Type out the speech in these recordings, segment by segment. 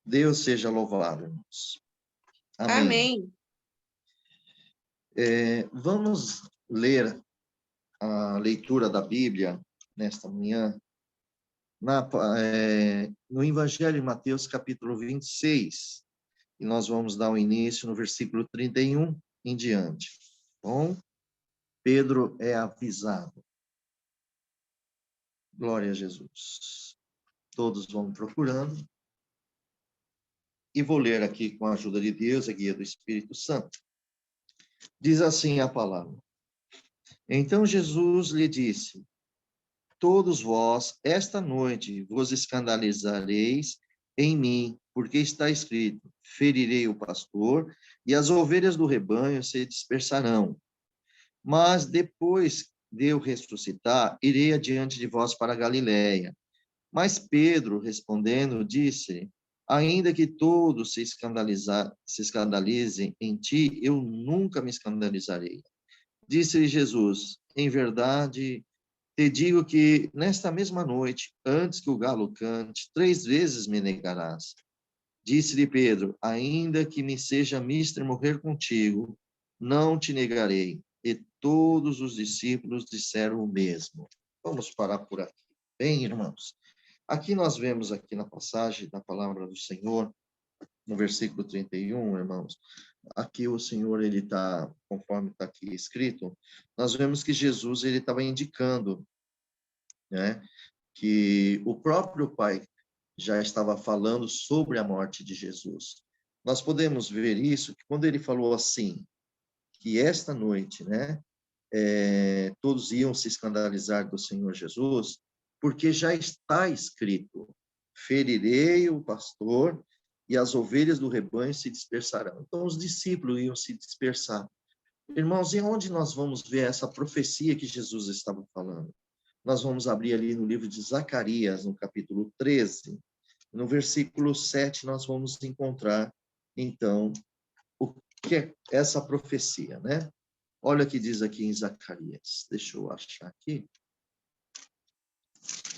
Deus seja louvado, irmãos. Amém. Amém. Vamos ler a leitura da Bíblia nesta manhã, no Evangelho de Mateus, capítulo 26, e nós vamos dar o início no versículo 31 em diante. Bom, Pedro é avisado. Glória a Jesus. Todos vão procurando. E vou ler aqui com a ajuda de Deus, a guia do Espírito Santo. Diz assim a palavra. Então Jesus lhe disse: todos vós, esta noite, vos escandalizareis em mim, porque está escrito: ferirei o pastor, e as ovelhas do rebanho se dispersarão. Mas depois de eu ressuscitar, irei adiante de vós para a Galiléia. Mas Pedro, respondendo, disse: ainda que todos se escandalizem em ti, eu nunca me escandalizarei. Disse-lhe Jesus: em verdade, te digo que nesta mesma noite, antes que o galo cante, 3 vezes me negarás. Disse-lhe Pedro: ainda que me seja mister morrer contigo, não te negarei. E todos os discípulos disseram o mesmo. Vamos parar por aqui. Bem, irmãos, aqui nós vemos aqui na passagem da palavra do Senhor, no versículo 31, irmãos, aqui o Senhor, ele está, conforme está aqui escrito, nós vemos que Jesus, ele estava indicando, né, que o próprio Pai já estava falando sobre a morte de Jesus. Nós podemos ver isso, que quando ele falou assim, que esta noite, né, todos iam se escandalizar do Senhor Jesus, porque já está escrito: ferirei o pastor e as ovelhas do rebanho se dispersarão. Então, os discípulos iam se dispersar. Irmãos, e onde nós vamos ver essa profecia que Jesus estava falando? Nós vamos abrir ali no livro de Zacarias, no capítulo 13. No versículo 7, nós vamos encontrar, então, o que é essa profecia, né? Olha o que diz aqui em Zacarias. Deixa eu achar aqui.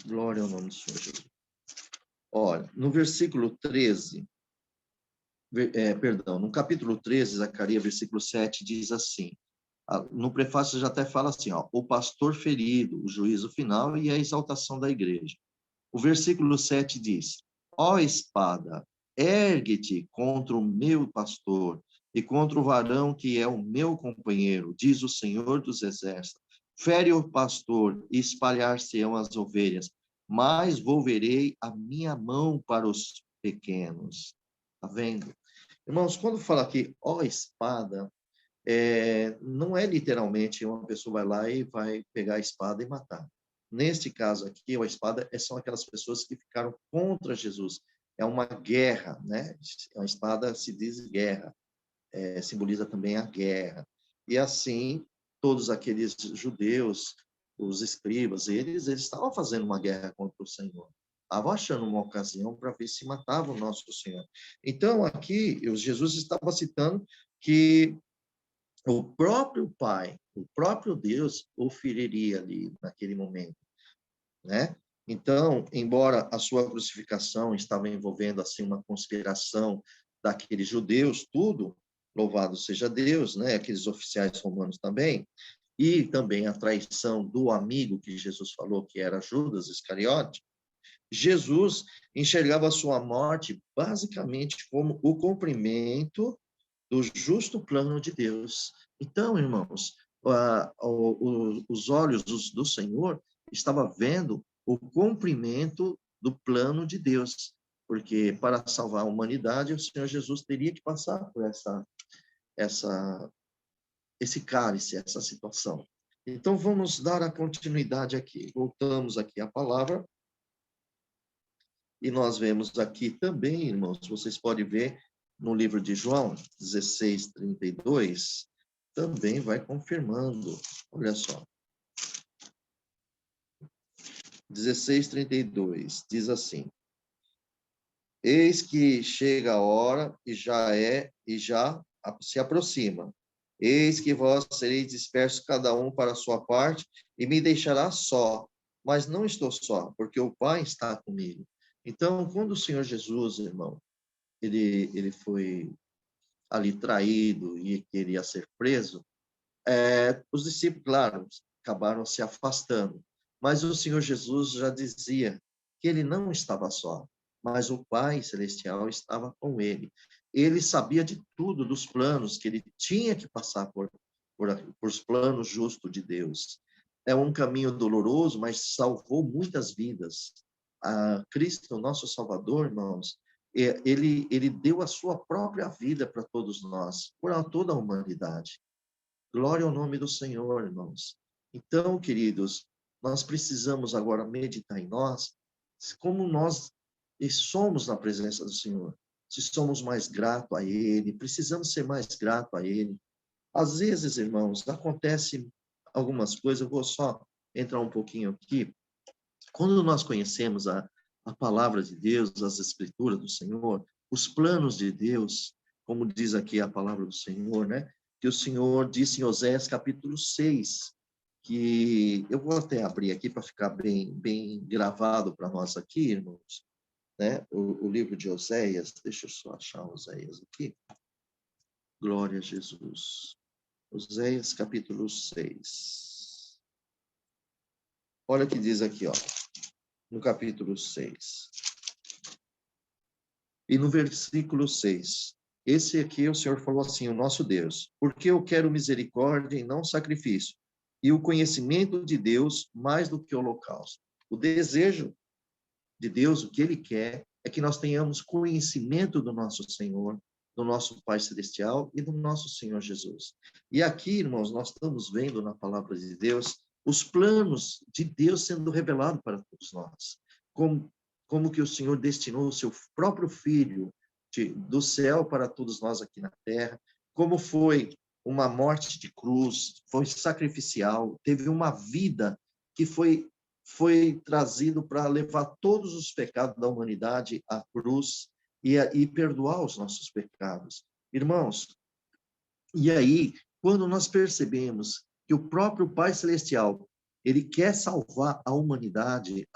Glória ao nome do Senhor Jesus. Olha, no versículo 13, no capítulo 13, Zacarias, versículo 7, diz assim, no prefácio já até fala assim, ó, o pastor ferido, o juízo final e a exaltação da igreja. O versículo 7 diz, ó espada, ergue-te contra o meu pastor e contra o varão que é o meu companheiro, diz o Senhor dos Exércitos. Fere o pastor e espalhar-se-ão as ovelhas, mas volverei a minha mão para os pequenos. Está vendo? Irmãos, quando fala aqui, ó espada, não é literalmente uma pessoa vai lá e vai pegar a espada e matar. Neste caso aqui, a espada são aquelas pessoas que ficaram contra Jesus. É uma guerra, né? A espada se diz guerra, simboliza também a guerra. E assim, todos aqueles judeus, os escribas, eles estavam fazendo uma guerra contra o Senhor. Estavam achando uma ocasião para ver se matavam o nosso Senhor. Então, aqui, Jesus estava citando que o próprio Pai, o próprio Deus, o feriria ali naquele momento, né? Então, embora a sua crucificação estava envolvendo assim uma conspiração daqueles judeus, tudo, louvado seja Deus, né? Aqueles oficiais romanos também, e também a traição do amigo que Jesus falou que era Judas Iscariote, Jesus enxergava a sua morte basicamente como o cumprimento do justo plano de Deus. Então, irmãos, os olhos do Senhor estavam vendo o cumprimento do plano de Deus, porque para salvar a humanidade, o Senhor Jesus teria que passar por esse cálice, essa situação. Então, vamos dar a continuidade aqui. Voltamos aqui à palavra. E nós vemos aqui também, irmãos, vocês podem ver no livro de João 16:32, também vai confirmando. Olha só. 16:32 diz assim: eis que chega a hora e já se aproxima. Eis que vós sereis dispersos cada um para a sua parte e me deixará só, mas não estou só, porque o Pai está comigo. Então, quando o Senhor Jesus, irmão, ele foi ali traído e queria ser preso, os discípulos, claro, acabaram se afastando. Mas o Senhor Jesus já dizia que ele não estava só, mas o Pai Celestial estava com ele. Ele sabia de tudo, dos planos, que ele tinha que passar por os planos justos de Deus. É um caminho doloroso, mas salvou muitas vidas. Cristo, nosso Salvador, irmãos, ele deu a sua própria vida para todos nós, por toda a humanidade. Glória ao nome do Senhor, irmãos. Então, queridos, nós precisamos agora meditar em nós, como nós somos na presença do Senhor. Se somos mais gratos a Ele, precisamos ser mais gratos a Ele. Às vezes, irmãos, acontece algumas coisas, eu vou só entrar um pouquinho aqui. Quando nós conhecemos a palavra de Deus, as escrituras do Senhor, os planos de Deus, como diz aqui a palavra do Senhor, né? Que o Senhor disse em Oséias capítulo 6, que eu vou até abrir aqui para ficar bem gravado para nós aqui, irmãos, né? O livro de Oséias, deixa eu só achar Oséias aqui. Glória a Jesus. Oséias capítulo 6. Olha o que diz aqui, ó, no capítulo 6. E no versículo 6, esse aqui o Senhor falou assim, o nosso Deus, porque eu quero misericórdia e não sacrifício, e o conhecimento de Deus mais do que o holocausto. O desejo de Deus, o que Ele quer, é que nós tenhamos conhecimento do nosso Senhor, do nosso Pai Celestial e do nosso Senhor Jesus. E aqui, irmãos, nós estamos vendo na palavra de Deus os planos de Deus sendo revelados para todos nós. Como que o Senhor destinou o seu próprio Filho do céu para todos nós aqui na terra, como foi uma morte de cruz, foi sacrificial, teve uma vida que foi trazido para levar todos os pecados da humanidade à cruz e perdoar os nossos pecados. Irmãos, e aí, quando nós percebemos que o próprio Pai Celestial, ele quer salvar a humanidade,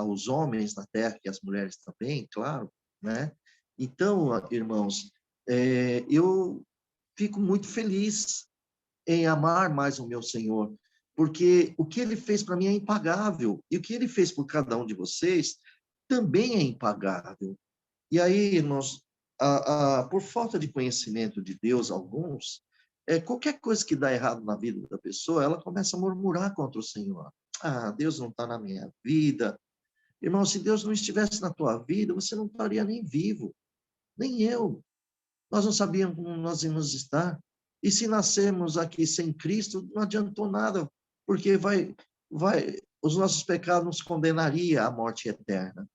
os homens na terra e as mulheres também, claro, né? Então, irmãos, eu fico muito feliz em amar mais o meu Senhor, porque o que ele fez para mim é impagável, e o que ele fez por cada um de vocês também é impagável. E aí, irmãos, por falta de conhecimento de Deus, alguns, qualquer coisa que dá errado na vida da pessoa, ela começa a murmurar contra o Senhor. Ah, Deus não está na minha vida. Irmão, se Deus não estivesse na tua vida, você não estaria nem vivo, nem eu. Nós não sabíamos como nós íamos estar. E se nascermos aqui sem Cristo, não adiantou nada, porque os nossos pecados nos condenaria à morte eterna.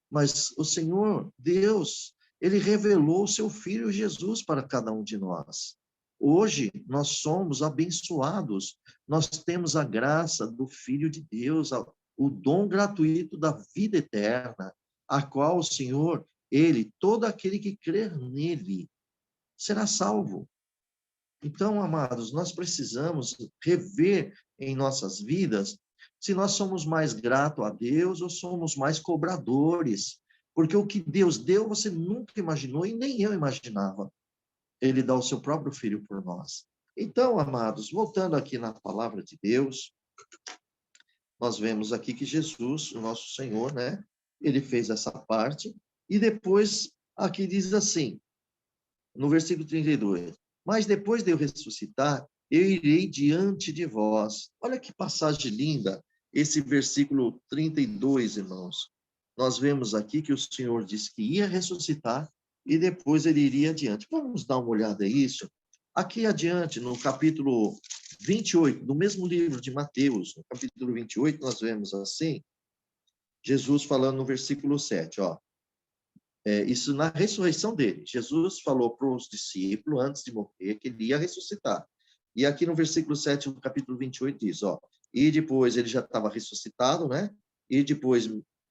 Mas o Senhor, Deus, ele revelou o seu Filho Jesus para cada um de nós. Hoje, nós somos abençoados, nós temos a graça do Filho de Deus, o dom gratuito da vida eterna, a qual o Senhor, todo aquele que crer nele, será salvo. Então, amados, nós precisamos rever em nossas vidas se nós somos mais gratos a Deus ou somos mais cobradores. Porque o que Deus deu, você nunca imaginou e nem eu imaginava. Ele dá o seu próprio Filho por nós. Então, amados, voltando aqui na palavra de Deus, nós vemos aqui que Jesus, o nosso Senhor, né? Ele fez essa parte. E depois, aqui diz assim, no versículo 32, mas depois de eu ressuscitar, eu irei diante de vós. Olha que passagem linda, esse versículo 32, irmãos. Nós vemos aqui que o Senhor disse que ia ressuscitar e depois ele iria adiante. Vamos dar uma olhada nisso? Aqui adiante, no capítulo 28, do mesmo livro de Mateus, no capítulo 28, nós vemos assim, Jesus falando no versículo 7, ó. Isso na ressurreição dele. Jesus falou para os discípulos, antes de morrer, que ele ia ressuscitar. E aqui no versículo 7, do capítulo 28, diz, ó, e depois ele já estava ressuscitado, né? E depois,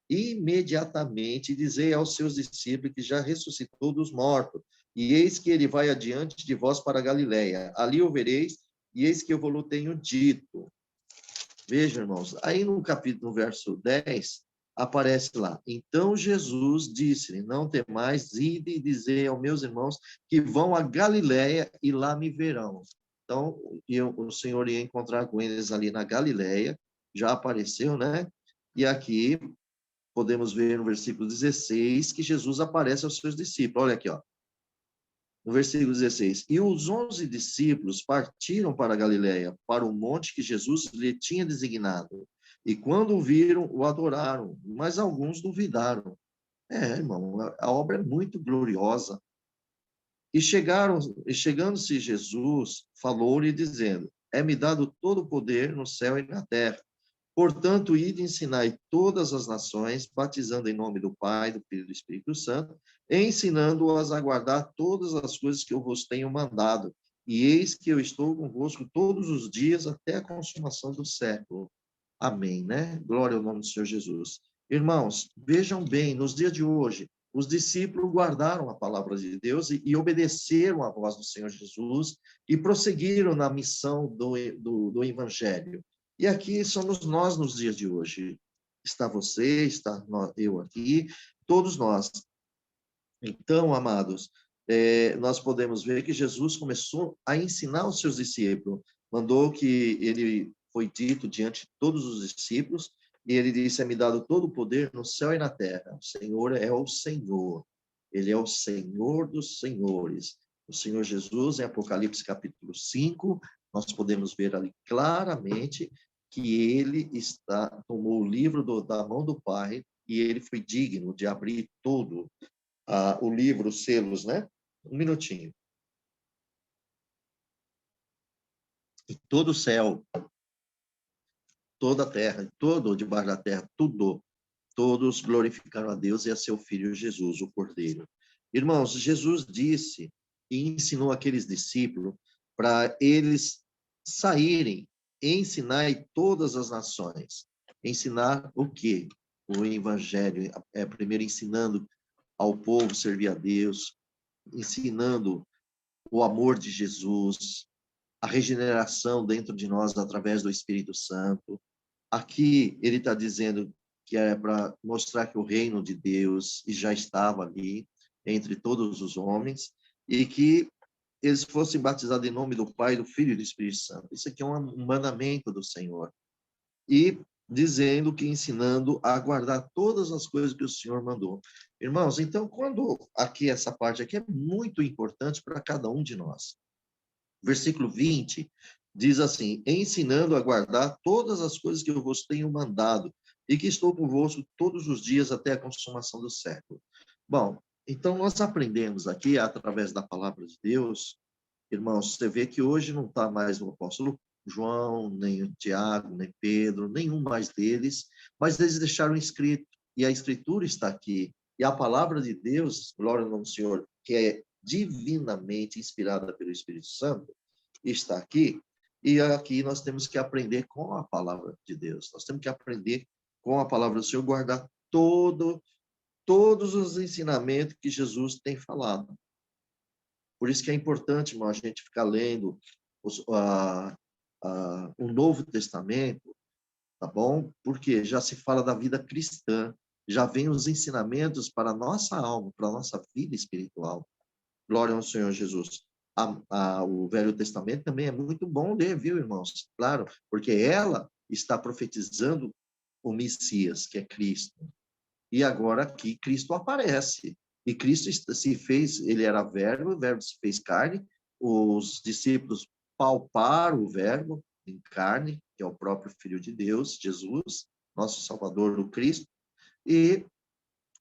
imediatamente, dizei aos seus discípulos que já ressuscitou dos mortos, e eis que ele vai adiante de vós para a Galileia. Ali o vereis, e eis que eu vos tenho dito. Veja, irmãos, aí no capítulo, no verso 10, aparece lá. Então Jesus disse-lhe, não temais, ide e dizei aos meus irmãos que vão a Galiléia e lá me verão. Então, o Senhor ia encontrar com eles ali na Galiléia, já apareceu, né? E aqui podemos ver no versículo 16 que Jesus aparece aos seus discípulos. Olha aqui, ó. No versículo 16. E os 11 discípulos partiram para a Galiléia, para o monte que Jesus lhe tinha designado. E quando o viram, o adoraram, mas alguns duvidaram. Irmão, a obra é muito gloriosa. E chegando-se Jesus, falou-lhe dizendo, é-me dado todo o poder no céu e na terra. Portanto, ide e ensinai todas as nações, batizando em nome do Pai, do Filho e do Espírito Santo, e ensinando-as a guardar todas as coisas que eu vos tenho mandado. E eis que eu estou convosco todos os dias até a consumação do século. Amém, né? Glória ao nome do Senhor Jesus. Irmãos, vejam bem, nos dias de hoje, os discípulos guardaram a palavra de Deus e obedeceram à voz do Senhor Jesus e prosseguiram na missão do Evangelho. E aqui somos nós nos dias de hoje. Está você, está eu aqui, todos nós. Então, amados, nós podemos ver que Jesus começou a ensinar os seus discípulos, mandou que ele foi dito diante de todos os discípulos, e ele disse, é-me dado todo o poder no céu e na terra. O Senhor é o Senhor, ele é o Senhor dos senhores. O Senhor Jesus, em Apocalipse capítulo 5, nós podemos ver ali claramente que ele tomou o livro da mão do Pai, e ele foi digno de abrir todo o livro, os selos, né? Um minutinho. E todo o céu, toda a terra, todo debaixo da terra, tudo, todos glorificaram a Deus e a seu Filho Jesus, o Cordeiro. Irmãos, Jesus disse e ensinou aqueles discípulos para eles saírem e ensinar em todas as nações. Ensinar o quê? O Evangelho, primeiro ensinando ao povo servir a Deus, ensinando o amor de Jesus, a regeneração dentro de nós através do Espírito Santo. Aqui ele está dizendo que é para mostrar que o reino de Deus já estava ali entre todos os homens e que eles fossem batizados em nome do Pai, do Filho e do Espírito Santo. Isso aqui é um mandamento do Senhor. E dizendo que ensinando a guardar todas as coisas que o Senhor mandou. Irmãos, então, quando aqui essa parte aqui é muito importante para cada um de nós. Versículo 20 diz assim, ensinando a guardar todas as coisas que eu vos tenho mandado e que estou convosco todos os dias até a consumação do século. Bom, então nós aprendemos aqui, através da palavra de Deus, irmãos, você vê que hoje não está mais o apóstolo João, nem o Tiago, nem Pedro, nenhum mais deles, mas eles deixaram escrito, e a escritura está aqui, e a palavra de Deus, glória ao nome do Senhor, que é divinamente inspirada pelo Espírito Santo, está aqui, e aqui nós temos que aprender com a palavra de Deus, nós temos que aprender com a palavra do Senhor, guardar todos os ensinamentos que Jesus tem falado. Por isso que é importante, irmão, a gente ficar lendo o Novo Testamento, tá bom? Porque já se fala da vida cristã, já vem os ensinamentos para a nossa alma, para a nossa vida espiritual. Glória ao Senhor Jesus. O Velho Testamento também é muito bom ler, viu, irmãos? Claro, porque ela está profetizando o Messias, que é Cristo. E agora aqui Cristo aparece. E Cristo se fez, ele era verbo, o verbo se fez carne, os discípulos palparam o verbo em carne, que é o próprio Filho de Deus, Jesus, nosso Salvador, o Cristo, e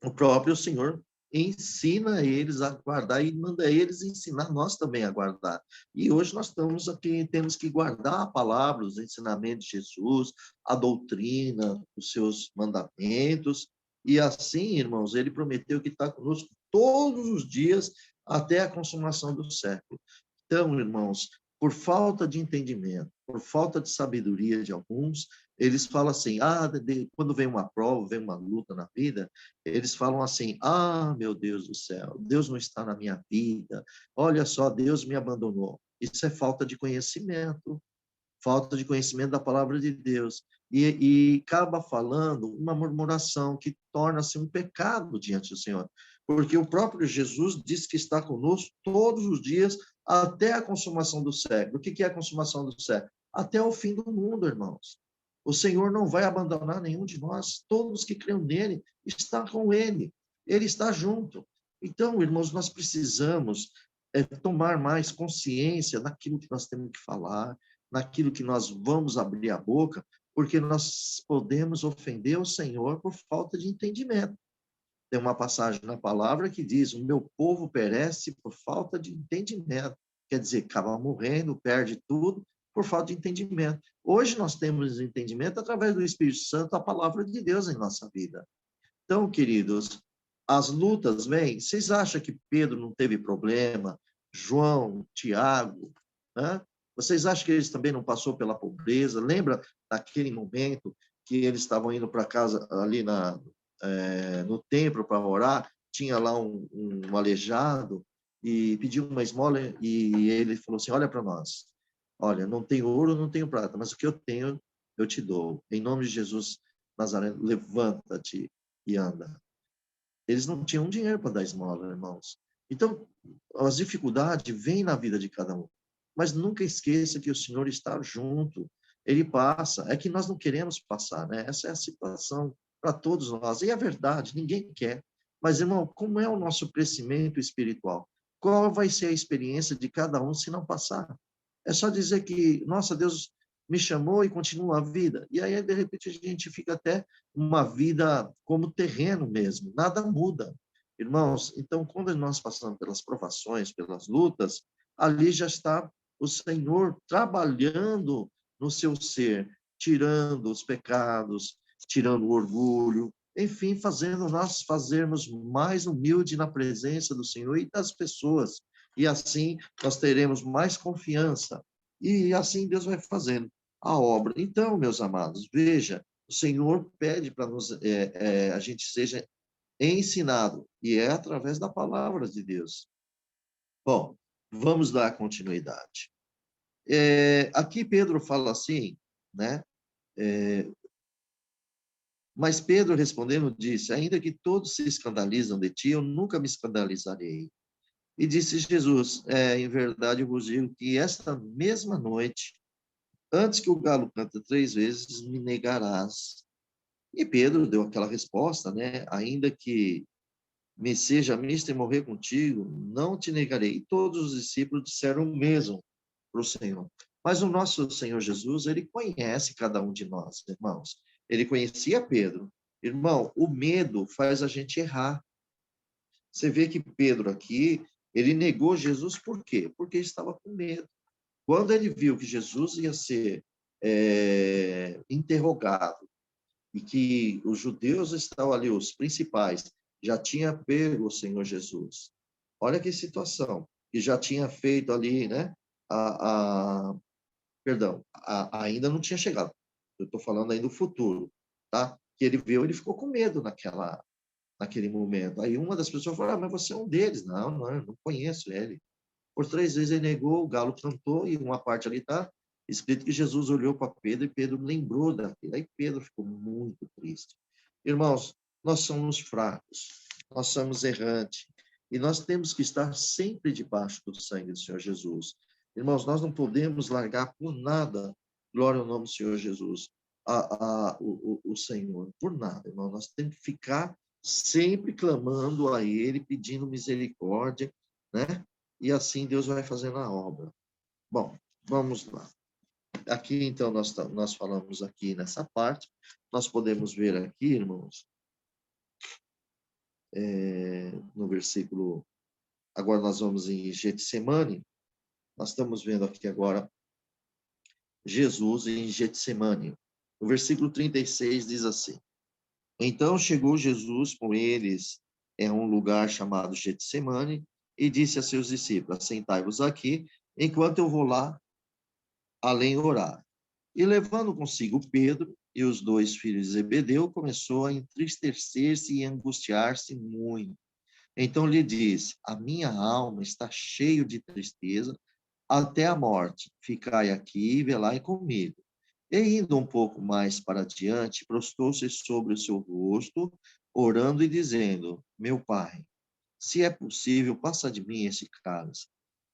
o próprio Senhor ensina eles a guardar e manda eles ensinar nós também a guardar. E hoje nós estamos aqui, temos que guardar a palavra, os ensinamentos de Jesus, a doutrina, os seus mandamentos, e assim, irmãos, ele prometeu que está conosco todos os dias até a consumação do século. Então, irmãos, por falta de entendimento, por falta de sabedoria de alguns, eles falam assim, quando vem uma prova, vem uma luta na vida, eles falam assim, meu Deus do céu, Deus não está na minha vida, olha só, Deus me abandonou. Isso é falta de conhecimento da palavra de Deus. e acaba falando uma murmuração que torna-se um pecado diante do Senhor. Porque o próprio Jesus diz que está conosco todos os dias até a consumação do século. O que é a consumação do século? Até o fim do mundo, irmãos. O Senhor não vai abandonar nenhum de nós. Todos que creem nele estão com ele. Ele está junto. Então, irmãos, nós precisamos tomar mais consciência naquilo que nós temos que falar, naquilo que nós vamos abrir a boca, porque nós podemos ofender o Senhor por falta de entendimento. Tem uma passagem na palavra que diz: o meu povo perece por falta de entendimento. Quer dizer, acaba morrendo, perde tudo por falta de entendimento. Hoje nós temos entendimento através do Espírito Santo, a palavra de Deus em nossa vida. Então, queridos, as lutas vêm. Vocês acham que Pedro não teve problema? João, Tiago, né? Vocês acham que eles também não passou pela pobreza? Lembra daquele momento que eles estavam indo para casa ali no templo para orar? Tinha lá um aleijado e pediu uma esmola e ele falou assim: olha para nós, olha, não tenho ouro, não tenho prata, mas o que eu tenho eu te dou. Em nome de Jesus Nazareno, levanta-te e anda. Eles não tinham dinheiro para dar esmola, irmãos. Então, as dificuldades vêm na vida de cada um. Mas nunca esqueça que o Senhor está junto. Ele passa. É que nós não queremos passar, né? Essa é a situação para todos nós. E é verdade, ninguém quer. Mas, irmão, como é o nosso crescimento espiritual? Qual vai ser a experiência de cada um se não passar? É só dizer que, nossa, Deus me chamou e continua a vida. E aí, de repente, a gente fica até uma vida como terreno mesmo, nada muda. Irmãos, então, quando nós passamos pelas provações, pelas lutas, ali já está o Senhor trabalhando no seu ser, tirando os pecados, tirando o orgulho, enfim, fazendo nós fazermos mais humilde na presença do Senhor e das pessoas. E assim nós teremos mais confiança. E assim Deus vai fazendo a obra. Então, meus amados, veja, o Senhor pede para a gente seja ensinado, e é através da palavra de Deus. Bom, vamos dar continuidade. Aqui Pedro fala assim, né? Mas Pedro respondendo disse: ainda que todos se escandalizam de ti, eu nunca me escandalizarei. E disse Jesus: em verdade eu vos digo que esta mesma noite, antes que o galo cante 3 vezes, me negarás. E Pedro deu aquela resposta, né? Ainda que me seja misto e morrer contigo, não te negarei. E todos os discípulos disseram o mesmo para o Senhor. Mas o nosso Senhor Jesus, ele conhece cada um de nós, irmãos. Ele conhecia Pedro. Irmão, o medo faz a gente errar. Você vê que Pedro aqui, ele negou Jesus por quê? Porque ele estava com medo. Quando ele viu que Jesus ia ser interrogado, e que os judeus estavam ali, os principais, já tinha pego o Senhor Jesus. Olha que situação. E já tinha feito ali, né? Perdão, ainda não tinha chegado. Eu estou falando aí do futuro, tá? Que ele viu, ele ficou com medo naquele momento. Aí uma das pessoas falou: mas você é um deles. Não, não, eu não conheço ele. Por 3 vezes ele negou, o galo cantou, e uma parte ali está escrito que Jesus olhou para Pedro e Pedro lembrou daquilo. Aí Pedro ficou muito triste. Irmãos, nós somos fracos, nós somos errantes, e nós temos que estar sempre debaixo do sangue do Senhor Jesus. Irmãos, nós não podemos largar por nada, glória ao nome do Senhor Jesus, o Senhor, por nada, irmão. Nós temos que ficar sempre clamando a Ele, pedindo misericórdia, né? E assim Deus vai fazendo a obra. Bom, vamos lá. Aqui, então, nós falamos aqui nessa parte, nós podemos ver aqui, irmãos, no versículo, agora nós vamos em Getsemane, nós estamos vendo aqui agora Jesus em Getsemane. O versículo 36 diz assim: então chegou Jesus com eles em um lugar chamado Getsemane e disse a seus discípulos: assentai-vos aqui, enquanto eu vou lá além orar. E levando consigo Pedro e os 2 filhos de Zebedeu, começou a entristecer-se e angustiar-se muito. Então lhe disse: a minha alma está cheia de tristeza até a morte. Ficai aqui e velai comigo. E indo um pouco mais para diante, prostrou-se sobre o seu rosto, orando e dizendo: Meu Pai, se é possível, passa de mim esse cálice.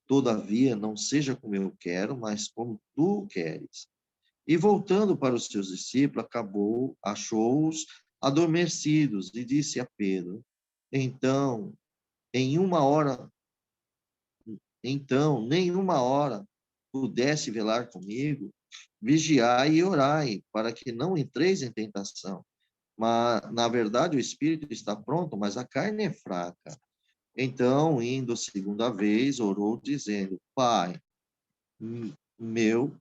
Todavia, não seja como eu quero, mas como tu queres. E voltando para os seus discípulos, achou-os adormecidos e disse a Pedro: Então, em uma hora, nenhuma hora pudesse velar comigo, vigiai e orai, para que não entreis em tentação. Mas, na verdade, o espírito está pronto, mas a carne é fraca. Então, indo segunda vez, orou, dizendo: Pai meu,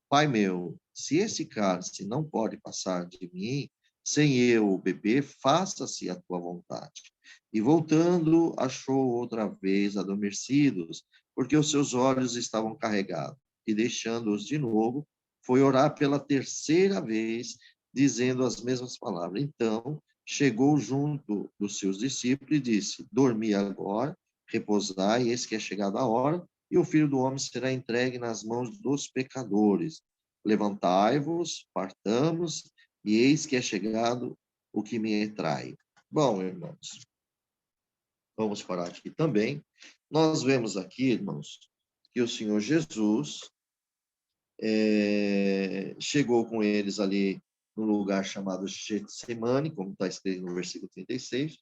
se esse cálice não pode passar de mim, sem eu o beber, faça-se a tua vontade. E voltando, achou outra vez adormecidos, porque os seus olhos estavam carregados. E deixando-os de novo, foi orar pela terceira vez, dizendo as mesmas palavras. Então, chegou junto dos seus discípulos e disse: Dormi agora, repousai, eis que é chegada a hora, e o Filho do Homem será entregue nas mãos dos pecadores. Levantai-vos, partamos, e eis que é chegado o que me trai. Bom, irmãos, vamos parar aqui também. Nós vemos aqui, irmãos, que o Senhor Jesus chegou com eles ali no lugar chamado Getsemane, como está escrito no versículo 36,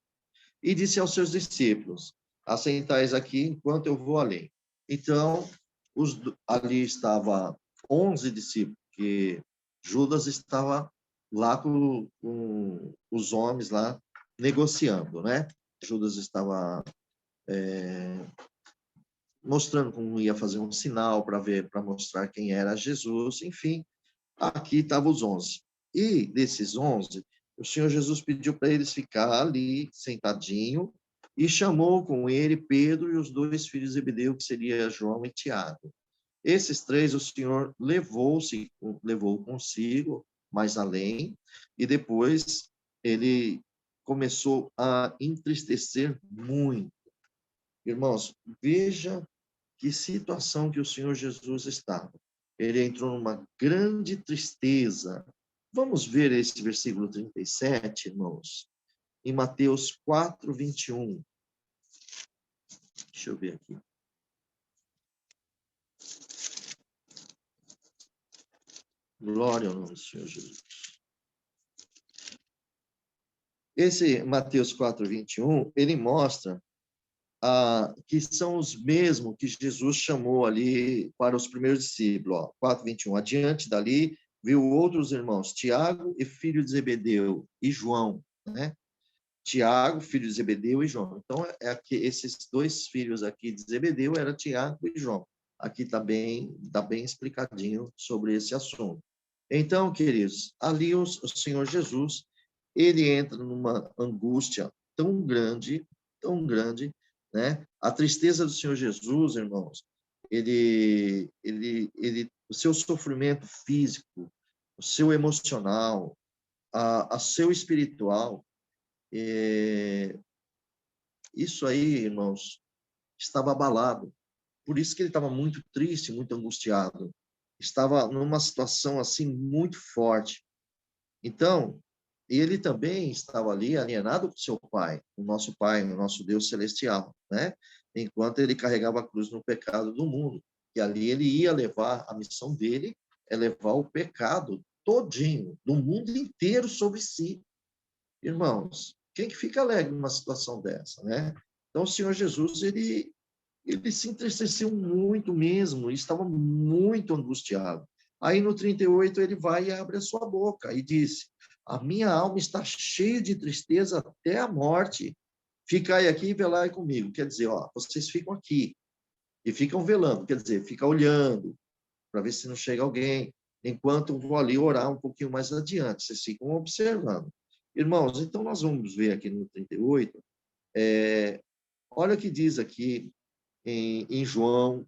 e disse aos seus discípulos: Assentais aqui enquanto eu vou além. Então, ali estava 11 discípulos, que Judas estava lá com os homens lá negociando, né? Judas estava mostrando como ia fazer um sinal para ver, para mostrar quem era Jesus, enfim, aqui estavam os 11. E desses 11, o Senhor Jesus pediu para eles ficar ali, sentadinho, e chamou com ele Pedro e os dois filhos de Zebedeu, que seria João e Tiago. Esses três o Senhor levou consigo mais além, e depois ele começou a entristecer muito. Irmãos, veja que situação que o Senhor Jesus estava. Ele entrou numa grande tristeza. Vamos ver esse versículo 37, irmãos, em Mateus 4, 21. Deixa eu ver aqui. Glória ao nome do Senhor Jesus. Esse Mateus 4, 21, ele mostra que são os mesmos que Jesus chamou ali para os primeiros discípulos. Ó, 4, 21. Adiante dali, viu outros irmãos, Tiago e filho de Zebedeu, e João, né? Tiago, filho de Zebedeu e João. Então, esses dois filhos aqui de Zebedeu eram Tiago e João. Aqui está bem explicadinho sobre esse assunto. Então, queridos, ali o Senhor Jesus, ele entra numa angústia tão grande, né? A tristeza do Senhor Jesus, irmãos, o seu sofrimento físico, o seu emocional, a seu espiritual, isso aí, irmãos, estava abalado. Por isso que ele estava muito triste, muito angustiado. Estava numa situação assim muito forte. Então, ele também estava ali alienado com seu pai, o nosso Deus celestial, né? Enquanto ele carregava a cruz no pecado do mundo. E ali ele ia levar, a missão dele é levar o pecado todinho, do mundo inteiro sobre si. Irmãos, quem que fica alegre numa situação dessa, né? Então, o Senhor Jesus, ele se entristeceu muito mesmo, estava muito angustiado. Aí, no 38, ele vai e abre a sua boca e disse: A minha alma está cheia de tristeza até a morte. Ficai aqui e velai comigo. Quer dizer, ó, vocês ficam aqui e ficam velando, quer dizer, fica olhando para ver se não chega alguém, enquanto eu vou ali orar um pouquinho mais adiante. Vocês ficam observando. Irmãos, então nós vamos ver aqui no 38, olha o que diz aqui em João,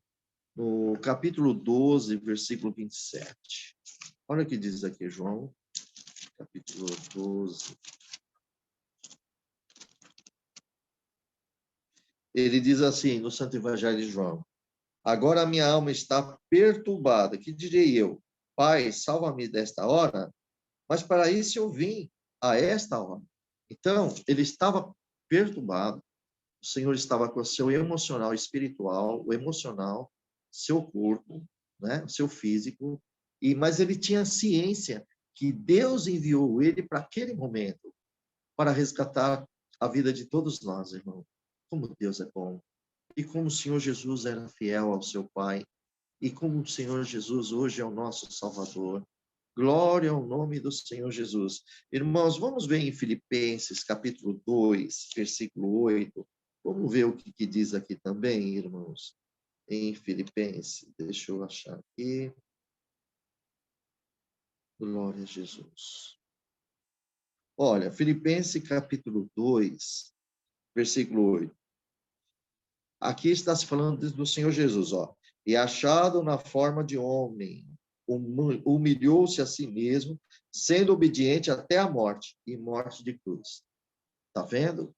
no capítulo 12, versículo 27. Olha o que diz aqui, João, capítulo 12. Ele diz assim, no Santo Evangelho de João: Agora a minha alma está perturbada, que direi eu? Pai, salva-me desta hora, mas para isso eu vim a esta hora. Então, ele estava perturbado, o Senhor estava com o seu emocional espiritual, o emocional, seu corpo, né, seu físico, mas ele tinha ciência que Deus enviou ele para aquele momento, para resgatar a vida de todos nós, irmão. Como Deus é bom. E como o Senhor Jesus era fiel ao seu Pai. E como o Senhor Jesus hoje é o nosso Salvador. Glória ao nome do Senhor Jesus. Irmãos, vamos ver em Filipenses, capítulo 2, versículo 8. Vamos ver o que diz aqui também, irmãos. Em Filipenses, deixa eu achar aqui. Glória a Jesus. Olha, Filipenses, capítulo 2, versículo 8. Aqui está se falando do Senhor Jesus, ó. E achado na forma de homem, humilhou-se a si mesmo, sendo obediente até a morte, e morte de cruz. Está vendo?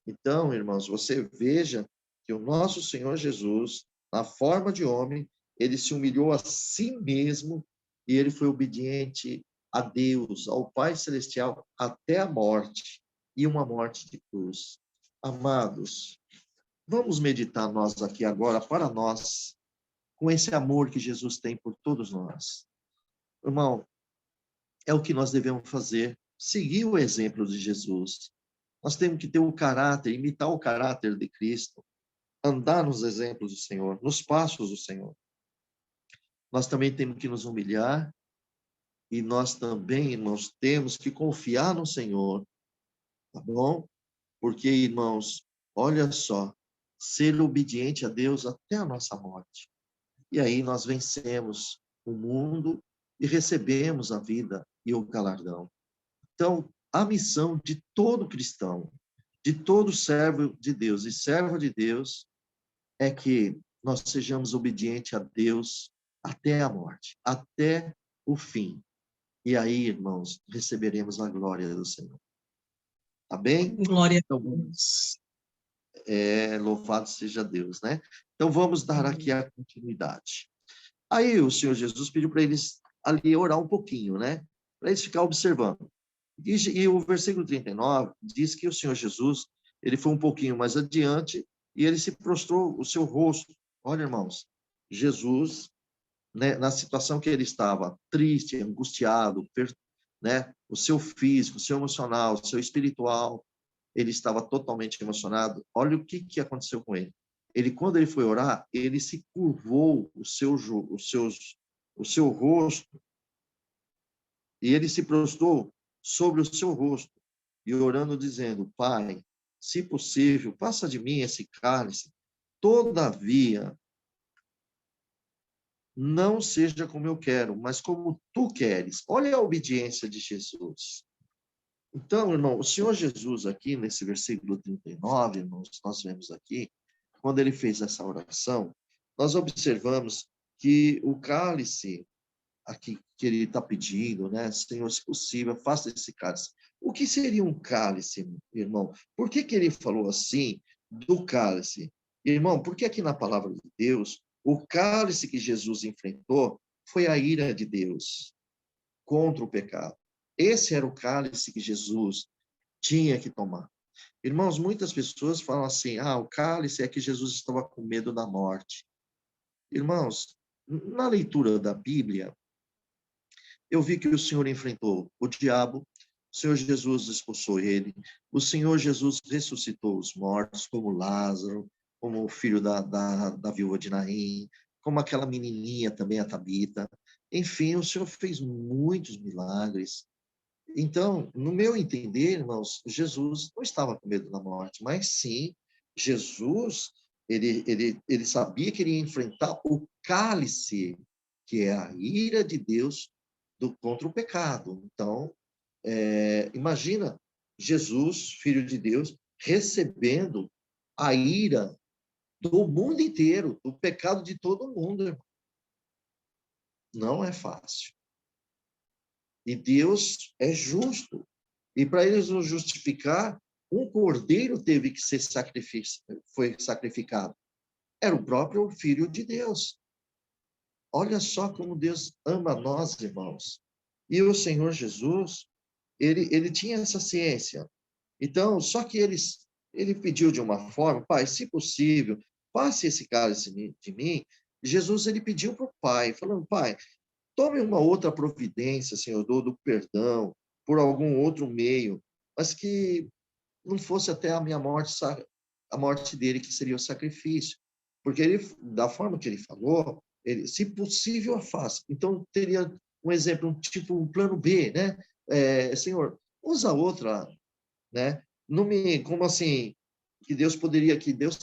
Então, irmãos, você veja que o nosso Senhor Jesus, na forma de homem, ele se humilhou a si mesmo e ele foi obediente a Deus, ao Pai Celestial, até a morte, e uma morte de cruz. Amados, vamos meditar nós aqui agora para nós, com esse amor que Jesus tem por todos nós. Irmão, é o que nós devemos fazer, seguir o exemplo de Jesus. Nós temos que ter o caráter, imitar o caráter de Cristo, andar nos exemplos do Senhor, nos passos do Senhor. Nós também temos que nos humilhar e nós também, irmãos, temos que confiar no Senhor, tá bom? Porque, irmãos, olha só, ser obediente a Deus até a nossa morte. E aí nós vencemos o mundo e recebemos a vida e o galardão. Então, a missão de todo cristão, de todo servo de Deus e serva de Deus, é que nós sejamos obedientes a Deus até a morte, até o fim. E aí, irmãos, receberemos a glória do Senhor. Tá bem? Glória a Então, Deus. louvado seja Deus, né? Então, vamos dar aqui a continuidade. Aí, o Senhor Jesus pediu para eles ali orar um pouquinho, né? Para eles ficar observando. E o versículo 39 diz que o Senhor Jesus, ele foi um pouquinho mais adiante e ele se prostrou o seu rosto. Olha, irmãos, Jesus, né, na situação que ele estava, triste, angustiado, né, o seu físico, o seu emocional, o seu espiritual, ele estava totalmente emocionado. Olha o que aconteceu com ele. Quando ele foi orar, ele se curvou o seu rosto e ele se prostrou sobre o seu rosto e orando, dizendo: Pai, se possível, passa de mim esse cálice. Todavia, não seja como eu quero, mas como tu queres. Olha a obediência de Jesus. Então, irmão, o Senhor Jesus aqui, nesse versículo 39, irmãos, nós vemos aqui, quando ele fez essa oração, nós observamos que o cálice aqui que ele está pedindo, né? Senhor, se possível, faça esse cálice. O que seria um cálice, irmão? Por que ele falou assim do cálice? Irmão, porque aqui na palavra de Deus, o cálice que Jesus enfrentou foi a ira de Deus contra o pecado. Esse era o cálice que Jesus tinha que tomar. Irmãos, muitas pessoas falam assim: o cálice é que Jesus estava com medo da morte. Irmãos, na leitura da Bíblia, eu vi que o Senhor enfrentou o diabo, o Senhor Jesus expulsou ele, o Senhor Jesus ressuscitou os mortos, como Lázaro, como o filho da viúva de Naim, como aquela menininha também, a Tabita. Enfim, o Senhor fez muitos milagres. Então, no meu entender, irmãos, Jesus não estava com medo da morte, mas sim, Jesus, ele sabia que ele ia enfrentar o cálice, que é a ira de Deus contra o pecado. Então, imagina Jesus, filho de Deus, recebendo a ira do mundo inteiro, do pecado de todo mundo, irmão. Não é fácil. E Deus é justo. E para eles nos justificar, um cordeiro teve que ser foi sacrificado. Era o próprio Filho de Deus. Olha só como Deus ama nós, irmãos. E o Senhor Jesus, ele tinha essa ciência. Então, só que ele pediu de uma forma, Pai, se possível, passe esse cálice de mim. Jesus, ele pediu para o Pai, falando, Pai, tome uma outra providência, Senhor, do perdão, por algum outro meio, mas que não fosse até a minha morte, a morte dele, que seria o sacrifício. Porque ele, da forma que ele falou, ele, se possível, faça. Então, teria um exemplo, tipo um plano B, né? Senhor, usa outra, né? Não me, como assim, que Deus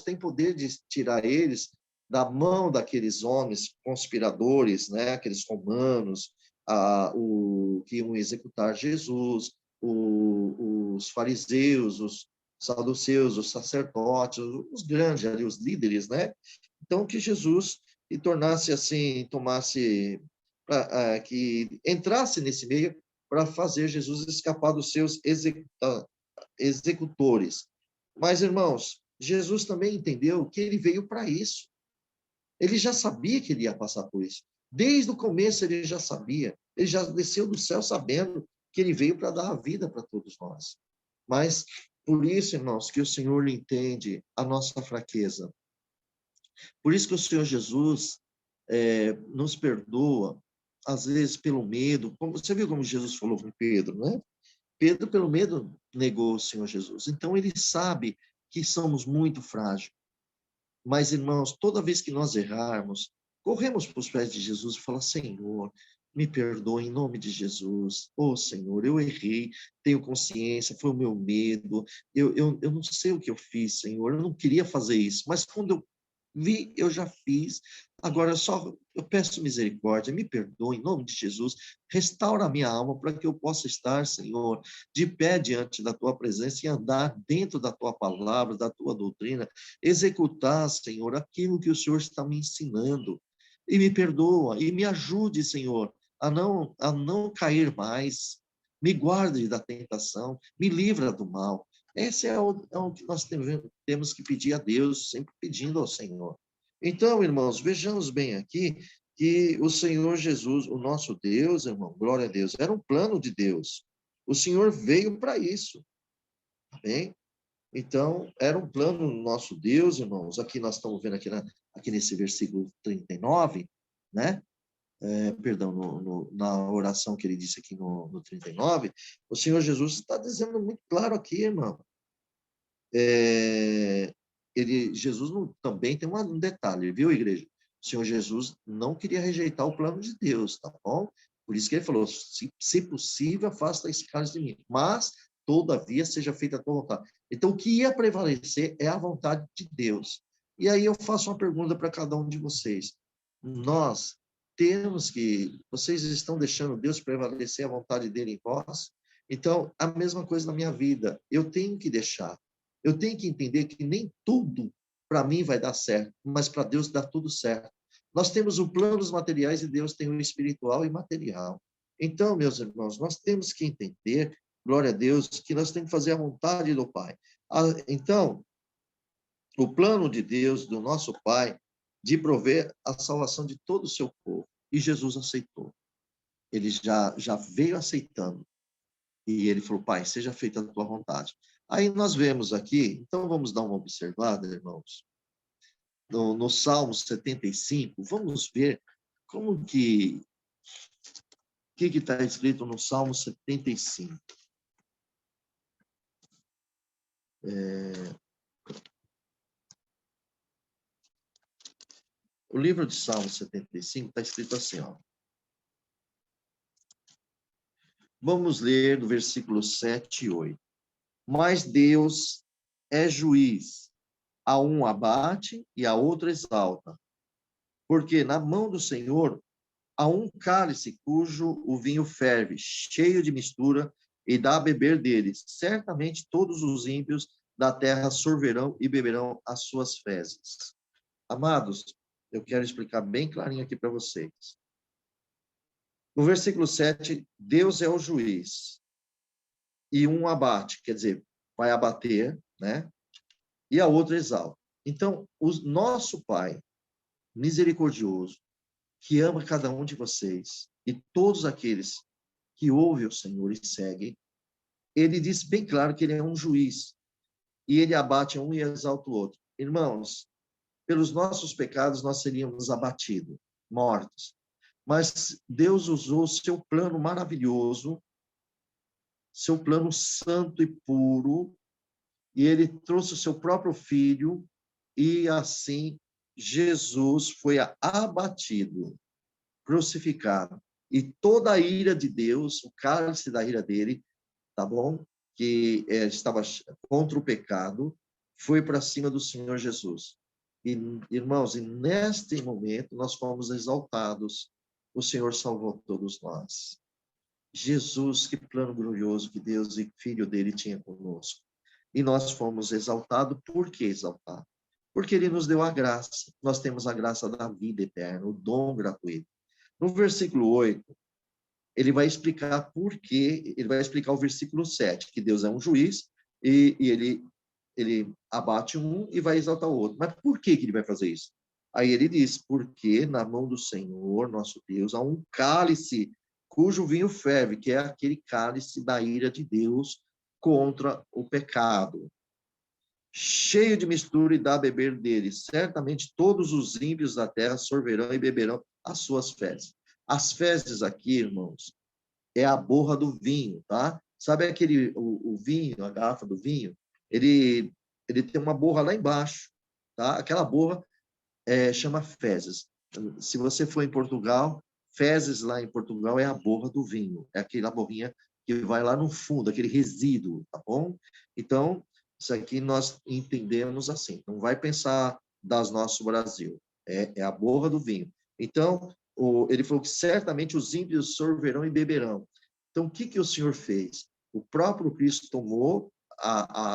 tem poder de tirar eles da mão daqueles homens conspiradores, né? Aqueles romanos, que iam executar Jesus, os fariseus, os saduceus, os sacerdotes, os grandes ali, os líderes, né? Então, que Jesus e tornasse assim, que entrasse nesse meio para fazer Jesus escapar dos seus executores. Mas, irmãos, Jesus também entendeu que ele veio para isso. Ele já sabia que ele ia passar por isso. Desde o começo ele já sabia. Ele já desceu do céu sabendo que ele veio para dar a vida para todos nós. Mas, por isso, irmãos, que o Senhor entende a nossa fraqueza. Por isso que o Senhor Jesus nos perdoa, às vezes pelo medo. Como, você viu como Jesus falou com Pedro, né? Pedro, pelo medo, negou o Senhor Jesus. Então, ele sabe que somos muito frágeis. Mas, irmãos, toda vez que nós errarmos, corremos para os pés de Jesus e falamos, Senhor, me perdoe em nome de Jesus. Oh, Senhor, eu errei, tenho consciência, foi o meu medo. Eu não sei o que eu fiz, Senhor, eu não queria fazer isso. Mas quando eu vi, eu já fiz. Agora eu peço misericórdia, me perdoe em nome de Jesus. Restaura a minha alma para que eu possa estar, Senhor, de pé diante da tua presença e andar dentro da tua palavra, da tua doutrina, executar, Senhor, aquilo que o Senhor está me ensinando. E me perdoa, e me ajude, Senhor, a não cair mais. Me guarde da tentação, me livra do mal. Esse é o que nós temos que pedir a Deus, sempre pedindo ao Senhor. Então, irmãos, vejamos bem aqui que o Senhor Jesus, o nosso Deus, irmão, glória a Deus, era um plano de Deus. O Senhor veio para isso, tá bem? Então, era um plano do nosso Deus, irmãos. Aqui nós estamos vendo aqui nesse versículo 39, né? Perdão, na oração que ele disse aqui no 39, o Senhor Jesus está dizendo muito claro aqui, irmão. Jesus também tem um detalhe, viu, igreja? O Senhor Jesus não queria rejeitar o plano de Deus, tá bom? Por isso que ele falou, se possível, afasta esse cálice de mim, mas, todavia, seja feita a tua vontade. Então, o que ia prevalecer é a vontade de Deus. E aí eu faço uma pergunta para cada um de vocês. Vocês estão deixando Deus prevalecer a vontade dele em vós? Então, a mesma coisa na minha vida, eu tenho que deixar. Eu tenho que entender que nem tudo para mim vai dar certo, mas para Deus dá tudo certo. Nós temos o plano dos materiais e Deus tem o espiritual e material. Então, meus irmãos, nós temos que entender, glória a Deus, que nós temos que fazer a vontade do Pai. Então, o plano de Deus, do nosso Pai, de prover a salvação de todo o seu povo. E Jesus aceitou. Ele já veio aceitando. E ele falou, Pai, seja feita a tua vontade. Aí nós vemos aqui, então vamos dar uma observada, irmãos, no Salmo 75, vamos ver como que está escrito no Salmo 75. O livro de Salmo 75 está escrito assim, ó. Vamos ler do versículo 7 e 8. Mas Deus é juiz, a um abate e a outro exalta. Porque na mão do Senhor há um cálice cujo o vinho ferve, cheio de mistura, e dá a beber dele. Certamente todos os ímpios da terra sorverão e beberão as suas fezes. Amados, eu quero explicar bem clarinho aqui para vocês. No versículo 7, Deus é o juiz. E um abate, quer dizer, vai abater, né? E a outra exalta. Então, o nosso Pai, misericordioso, que ama cada um de vocês, e todos aqueles que ouvem o Senhor e seguem, ele diz bem claro que ele é um juiz, e ele abate um e exalta o outro. Irmãos, pelos nossos pecados nós seríamos abatidos, mortos. Mas Deus usou seu plano maravilhoso, seu plano santo e puro, e ele trouxe o seu próprio filho, e assim Jesus foi abatido, crucificado. E toda a ira de Deus, o cálice da ira dele, tá bom? Que estava contra o pecado, foi para cima do Senhor Jesus. E, irmãos, e neste momento nós fomos exaltados. O Senhor salvou todos nós. Jesus, que plano glorioso que Deus e Filho dele tinha conosco. E nós fomos exaltados. Por que exaltados? Porque ele nos deu a graça. Nós temos a graça da vida eterna, o dom gratuito. No versículo 8, ele vai explicar por quê, ele vai explicar o versículo 7, que Deus é um juiz e ele abate um e vai exaltar o outro. Mas por que ele vai fazer isso? Aí ele diz, porque na mão do Senhor, nosso Deus, há um cálice cujo vinho ferve, que é aquele cálice da ira de Deus contra o pecado. Cheio de mistura e dá a beber dele. Certamente todos os ímpios da terra sorverão e beberão as suas fezes. As fezes aqui, irmãos, é a borra do vinho, tá? Sabe aquele, o vinho, a garrafa do vinho? Ele tem uma borra lá embaixo, tá? Aquela borra chama fezes. Se você for em Portugal, fezes lá em Portugal é a borra do vinho, é aquela borrinha que vai lá no fundo, aquele resíduo, tá bom? Então, isso aqui nós entendemos assim, não vai pensar das nosso Brasil, é a borra do vinho. Então, ele falou que certamente os ímpios sorverão e beberão. Então, o que o Senhor fez? O próprio Cristo tomou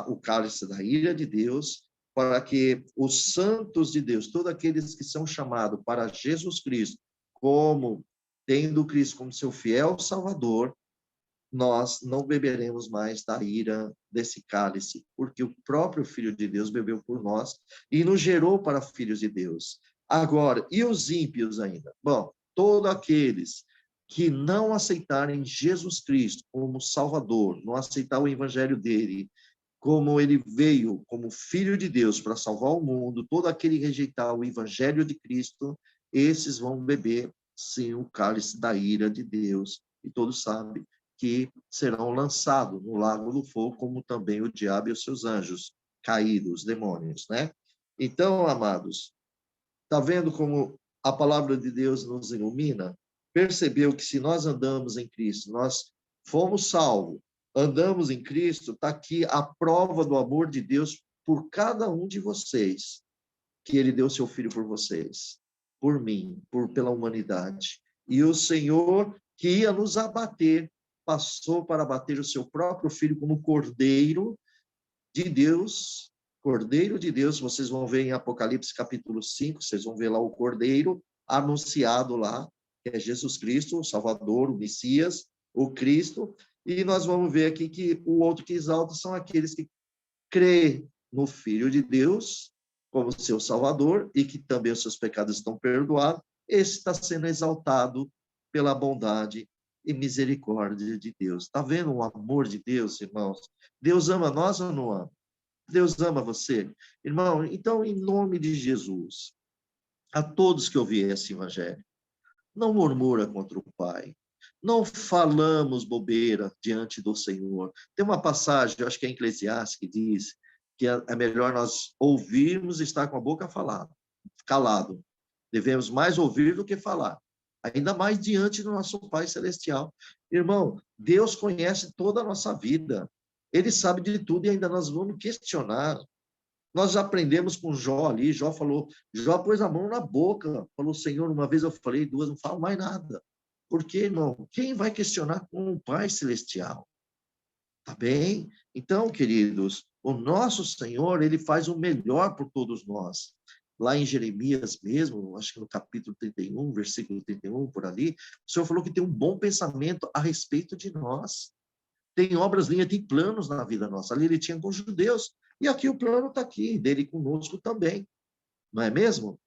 o cálice da ira de Deus, para que os santos de Deus, todos aqueles que são chamados para Jesus Cristo, como tendo Cristo como seu fiel Salvador, nós não beberemos mais da ira desse cálice, porque o próprio Filho de Deus bebeu por nós e nos gerou para filhos de Deus. Agora, e os ímpios ainda? Bom, todos aqueles que não aceitarem Jesus Cristo como Salvador, não aceitar o evangelho dele, como ele veio como Filho de Deus para salvar o mundo, todo aquele que rejeitar o evangelho de Cristo, esses vão beber, sim, o cálice da ira de Deus. E todos sabem que serão lançados no lago do fogo, como também o diabo e os seus anjos caídos, os demônios, né? Então, amados, está vendo como a palavra de Deus nos ilumina? Percebeu que se nós andamos em Cristo, nós fomos salvos, andamos em Cristo, está aqui a prova do amor de Deus por cada um de vocês, que ele deu seu filho por vocês, por mim, pela humanidade. E o Senhor, que ia nos abater, passou para abater o seu próprio filho como cordeiro de Deus, cordeiro de Deus. Vocês vão ver em Apocalipse capítulo 5, vocês vão ver lá o cordeiro anunciado lá, que é Jesus Cristo, o Salvador, o Messias, o Cristo. E nós vamos ver aqui que o outro que exalta são aqueles que crê no Filho de Deus como seu Salvador e que também os seus pecados estão perdoados. Esse está sendo exaltado pela bondade e misericórdia de Deus. Está vendo o amor de Deus, irmãos? Deus ama nós ou não ama? Deus ama você? Irmão, então, em nome de Jesus, a todos que ouvirem esse evangelho, não murmura contra o Pai. Não falamos bobeira diante do Senhor. Tem uma passagem, eu acho que é em Eclesiastes, que diz que é melhor nós ouvirmos e estar com a boca calado. Devemos mais ouvir do que falar. Ainda mais diante do nosso Pai Celestial. Irmão, Deus conhece toda a nossa vida. Ele sabe de tudo e ainda nós vamos questionar. Nós já aprendemos com Jó ali. Jó falou, Jó pôs a mão na boca. Falou, Senhor, uma vez eu falei, duas, não falo mais nada. Por quê, irmão? Quem vai questionar com o Pai Celestial? Tá bem? Então, queridos, o nosso Senhor, ele faz o melhor por todos nós. Lá em Jeremias mesmo, acho que no capítulo 31, versículo 31, por ali, o Senhor falou que tem um bom pensamento a respeito de nós. Tem obras linhas, tem planos na vida nossa. Ali ele tinha com os judeus. E aqui o plano está aqui, dele conosco também. Não é mesmo?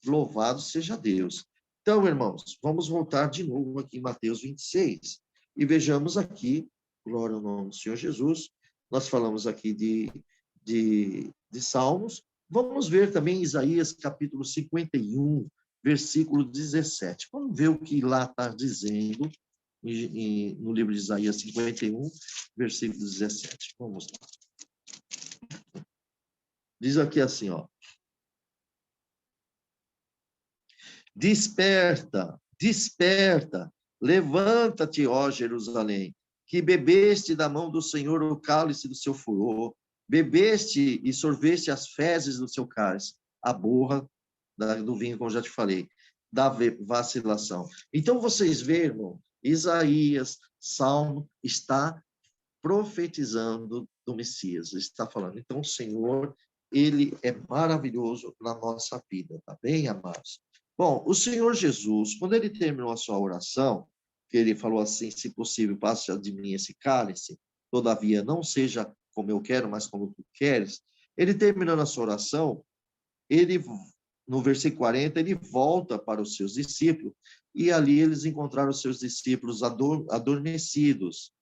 Louvado seja Deus. Então, irmãos, vamos voltar de novo aqui em Mateus 26 e vejamos aqui, glória ao nome do Senhor Jesus, nós falamos aqui de Salmos, vamos ver também Isaías capítulo 51, versículo 17. Vamos ver o que lá está dizendo no livro de Isaías 51, versículo 17. Vamos lá. Diz aqui assim, ó. Desperta, desperta, levanta-te, ó Jerusalém, que bebeste da mão do Senhor o cálice do seu furor, bebeste e sorveste as fezes do seu cálice, a borra do vinho, como já te falei, da vacilação. Então, vocês veem, Isaías, Salmo, está profetizando do Messias, está falando. Então, o Senhor, ele é maravilhoso na nossa vida, tá bem, amados? Bom, o Senhor Jesus, quando ele terminou a sua oração, que ele falou assim, se possível, passe de mim esse cálice, todavia não seja como eu quero, mas como tu queres, ele terminando a sua oração, ele, no versículo 40, ele volta para os seus discípulos, e ali eles encontraram os seus discípulos adormecidos,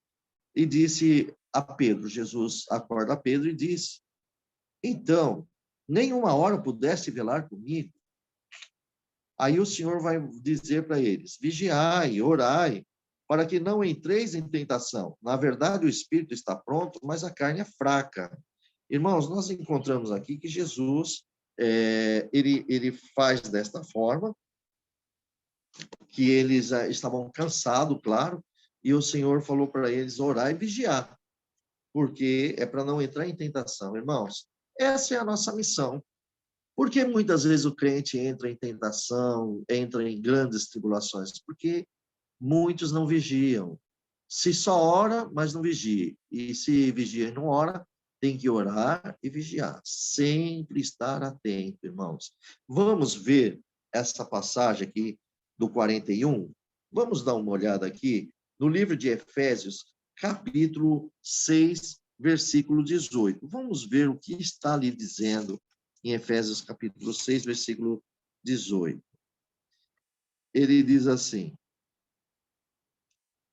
e disse a Pedro, Jesus acorda Pedro e diz, então, nenhuma hora pudesse velar comigo? Aí o Senhor vai dizer para eles, vigiai, orai, para que não entreis em tentação. Na verdade, o espírito está pronto, mas a carne é fraca. Irmãos, nós encontramos aqui que Jesus, ele faz desta forma, que eles estavam cansados, claro, e o Senhor falou para eles orar e vigiar, porque é para não entrar em tentação. Irmãos, essa é a nossa missão. Porque muitas vezes o crente entra em tentação, entra em grandes tribulações? Porque muitos não vigiam. Se só ora, mas não vigia. E se vigia e não ora, tem que orar e vigiar. Sempre estar atento, irmãos. Vamos ver essa passagem aqui do 41? Vamos dar uma olhada aqui no livro de Efésios, capítulo 6, versículo 18. Vamos ver o que está ali dizendo em Efésios capítulo 6, versículo 18. Ele diz assim,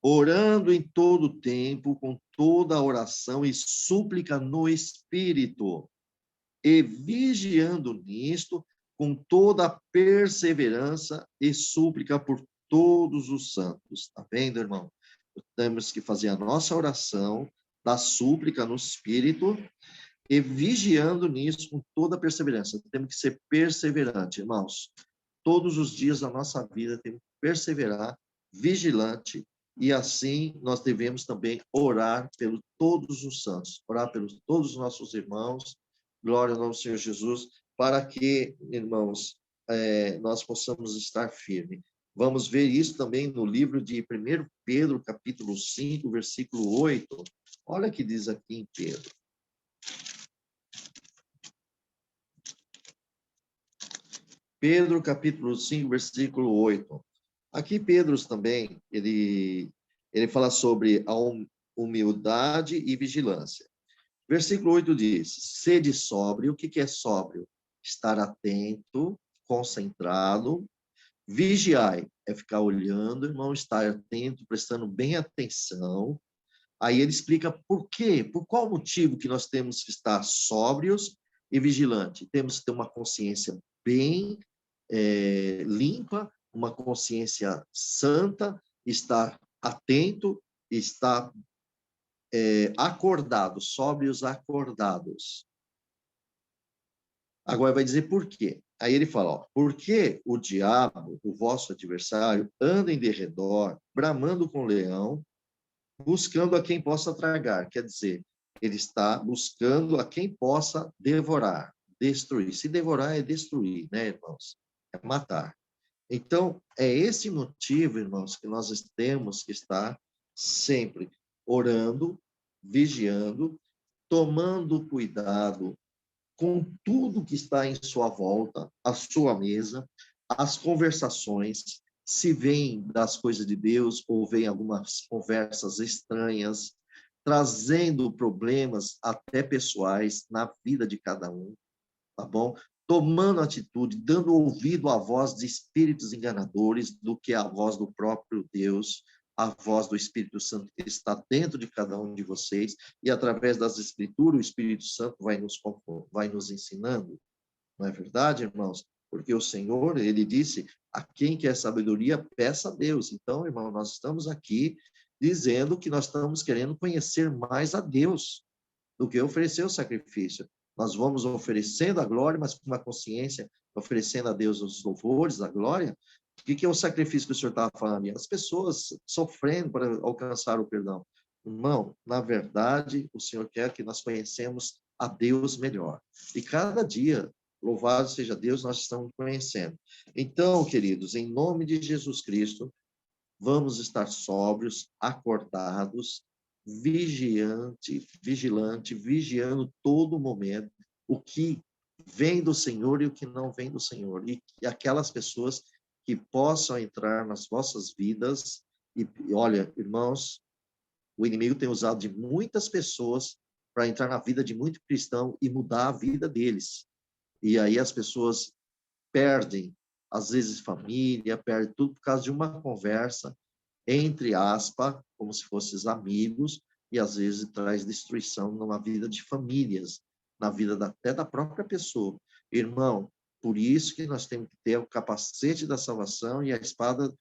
orando em todo tempo, com toda oração e súplica no Espírito, e vigiando nisto, com toda perseverança e súplica por todos os santos. Está vendo, irmão? Temos que fazer a nossa oração da súplica no Espírito, e vigiando nisso com toda perseverança. Temos que ser perseverante, irmãos. Todos os dias da nossa vida temos que perseverar, vigilante, e assim nós devemos também orar pelos todos os santos, orar pelos todos os nossos irmãos, glória ao nome do Senhor Jesus, para que, irmãos, nós possamos estar firmes. Vamos ver isso também no livro de 1 Pedro, capítulo 5, versículo 8. Olha o que diz aqui em Pedro. Pedro, capítulo 5, versículo 8. Aqui Pedro também, ele fala sobre a humildade e vigilância. Versículo 8 diz, sede sóbrio. O que é sóbrio? Estar atento, concentrado. Vigiai, é ficar olhando, irmão, estar atento, prestando bem atenção. Aí ele explica por quê, por qual motivo que nós temos que estar sóbrios e vigilantes. Temos que ter uma consciência bem limpa, uma consciência santa, estar atento, estar acordado, sóbrios acordados. Agora vai dizer por quê. Aí ele fala, ó, porque o diabo, o vosso adversário, anda em derredor, bramando com leão, buscando a quem possa tragar. Quer dizer, ele está buscando a quem possa devorar, destruir. Se devorar é destruir, né, irmãos? É matar. Então, é esse motivo, irmãos, que nós temos que estar sempre orando, vigiando, tomando cuidado com tudo que está em sua volta, a sua mesa, as conversações, se vêm das coisas de Deus ou vêm algumas conversas estranhas, trazendo problemas até pessoais na vida de cada um, tá bom? tomando atitude, dando ouvido à voz de espíritos enganadores do que à voz do próprio Deus, a voz do Espírito Santo que está dentro de cada um de vocês, e através das Escrituras, o Espírito Santo vai nos ensinando. Não é verdade, irmãos? Porque o Senhor, ele disse, a quem quer sabedoria, peça a Deus. Então, irmão, nós estamos aqui dizendo que nós estamos querendo conhecer mais a Deus do que oferecer o sacrifício. Nós vamos oferecendo a glória, mas com uma consciência, oferecendo a Deus os louvores, a glória. O que é o sacrifício que o senhor estava falando? As pessoas sofrendo para alcançar o perdão. Irmão, na verdade, o Senhor quer que nós conhecemos a Deus melhor. E cada dia, louvado seja Deus, nós estamos conhecendo. Então, queridos, em nome de Jesus Cristo, vamos estar sóbrios, acordados, vigiando todo momento o que vem do Senhor e o que não vem do Senhor. E aquelas pessoas que possam entrar nas vossas vidas. E olha, irmãos, o inimigo tem usado de muitas pessoas para entrar na vida de muito cristão e mudar a vida deles. E aí as pessoas perdem, às vezes, família, perdem tudo por causa de uma conversa, entre aspas, como se fossem amigos, e às vezes traz destruição numa vida de famílias, na vida até da própria pessoa. Irmão, por isso que nós temos que ter o capacete da salvação e a espada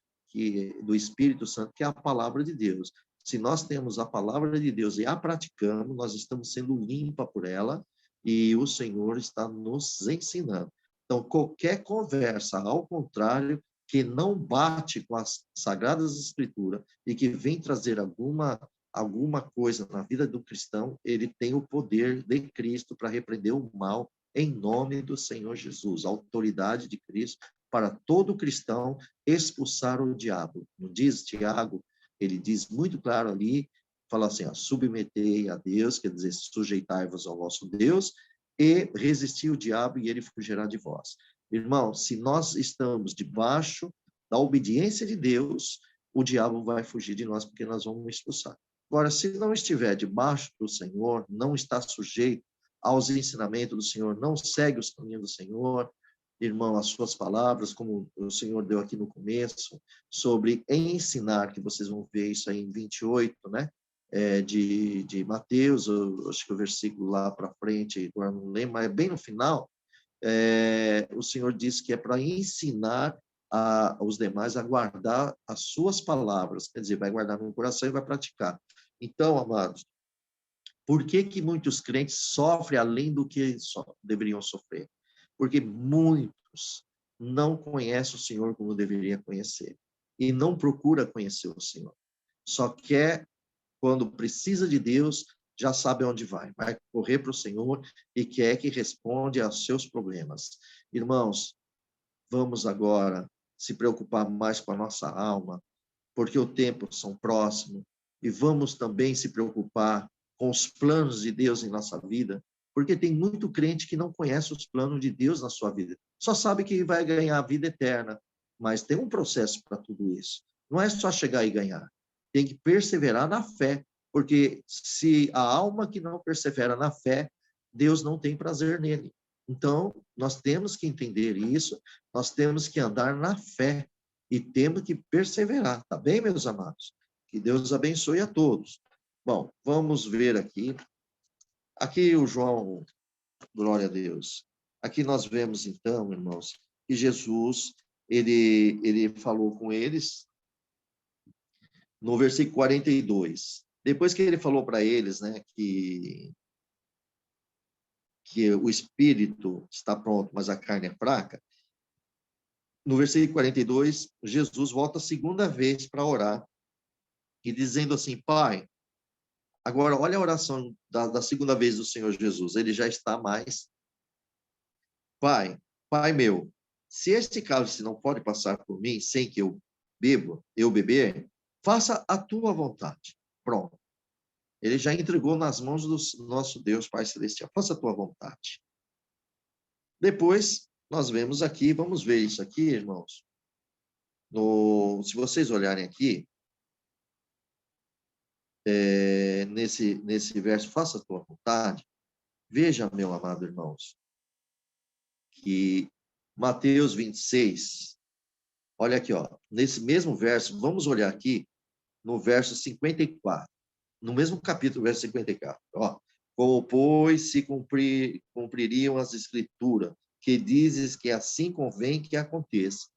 do Espírito Santo, que é a palavra de Deus. Se nós temos a palavra de Deus e a praticamos, nós estamos sendo limpa por ela e o Senhor está nos ensinando. Então, qualquer conversa, ao contrário, que não bate com as Sagradas Escrituras e que vem trazer alguma coisa na vida do cristão, ele tem o poder de Cristo para repreender o mal em nome do Senhor Jesus, a autoridade de Cristo para todo cristão expulsar o diabo. Não diz Tiago, ele diz muito claro ali, fala assim, ó, submetei a Deus, quer dizer, sujeitai-vos ao vosso Deus, e resistir o diabo e ele fugirá de vós. Irmão, se nós estamos debaixo da obediência de Deus, o diabo vai fugir de nós porque nós vamos expulsar. Agora, se não estiver debaixo do Senhor, não está sujeito aos ensinamentos do Senhor, não segue os caminhos do Senhor, irmão, as suas palavras, como o Senhor deu aqui no começo, sobre ensinar, que vocês vão ver isso aí em 28, né? De Mateus, acho que o versículo lá para frente, agora não lembro, mas é bem no final, o Senhor diz que é para ensinar os demais a guardar as suas palavras, quer dizer, vai guardar no coração e vai praticar. Então, amados, por que que muitos crentes sofrem além do que deveriam sofrer? Porque muitos não conhecem o Senhor como deveria conhecer e não procura conhecer o Senhor. Só quer, quando precisa de Deus, já sabe onde vai correr para o Senhor e quer que responda aos seus problemas. Irmãos, vamos agora se preocupar mais com a nossa alma, porque o tempo são próximo, e vamos também se preocupar com os planos de Deus em nossa vida, porque tem muito crente que não conhece os planos de Deus na sua vida. Só sabe que vai ganhar a vida eterna, mas tem um processo para tudo isso. Não é só chegar e ganhar. Tem que perseverar na fé, porque se a alma que não persevera na fé, Deus não tem prazer nele. Então, nós temos que entender isso, nós temos que andar na fé e temos que perseverar, tá bem, meus amados? Que Deus abençoe a todos. Bom, vamos ver aqui. Aqui o João, glória a Deus. Aqui nós vemos, então, irmãos, que Jesus, ele falou com eles no versículo 42. Depois que ele falou para eles, né, que o espírito está pronto, mas a carne é fraca, no versículo 42, Jesus volta a segunda vez para orar, e dizendo assim, Pai, agora olha a oração da segunda vez do Senhor Jesus, ele já está mais, Pai meu, se este cálice não pode passar por mim sem que eu beber, faça a tua vontade. Pronto. Ele já entregou nas mãos do nosso Deus, Pai Celestial. Faça a tua vontade. Depois, nós vemos aqui, vamos ver isso aqui, irmãos. Se vocês olharem aqui, nesse verso, faça a tua vontade. Veja, meu amado irmãos, que Mateus 26, olha aqui, ó, nesse mesmo verso, vamos olhar aqui no verso 54, no mesmo capítulo, verso 54, ó. Como, pois, se cumpririam as escrituras, que dizes que assim convém que aconteça.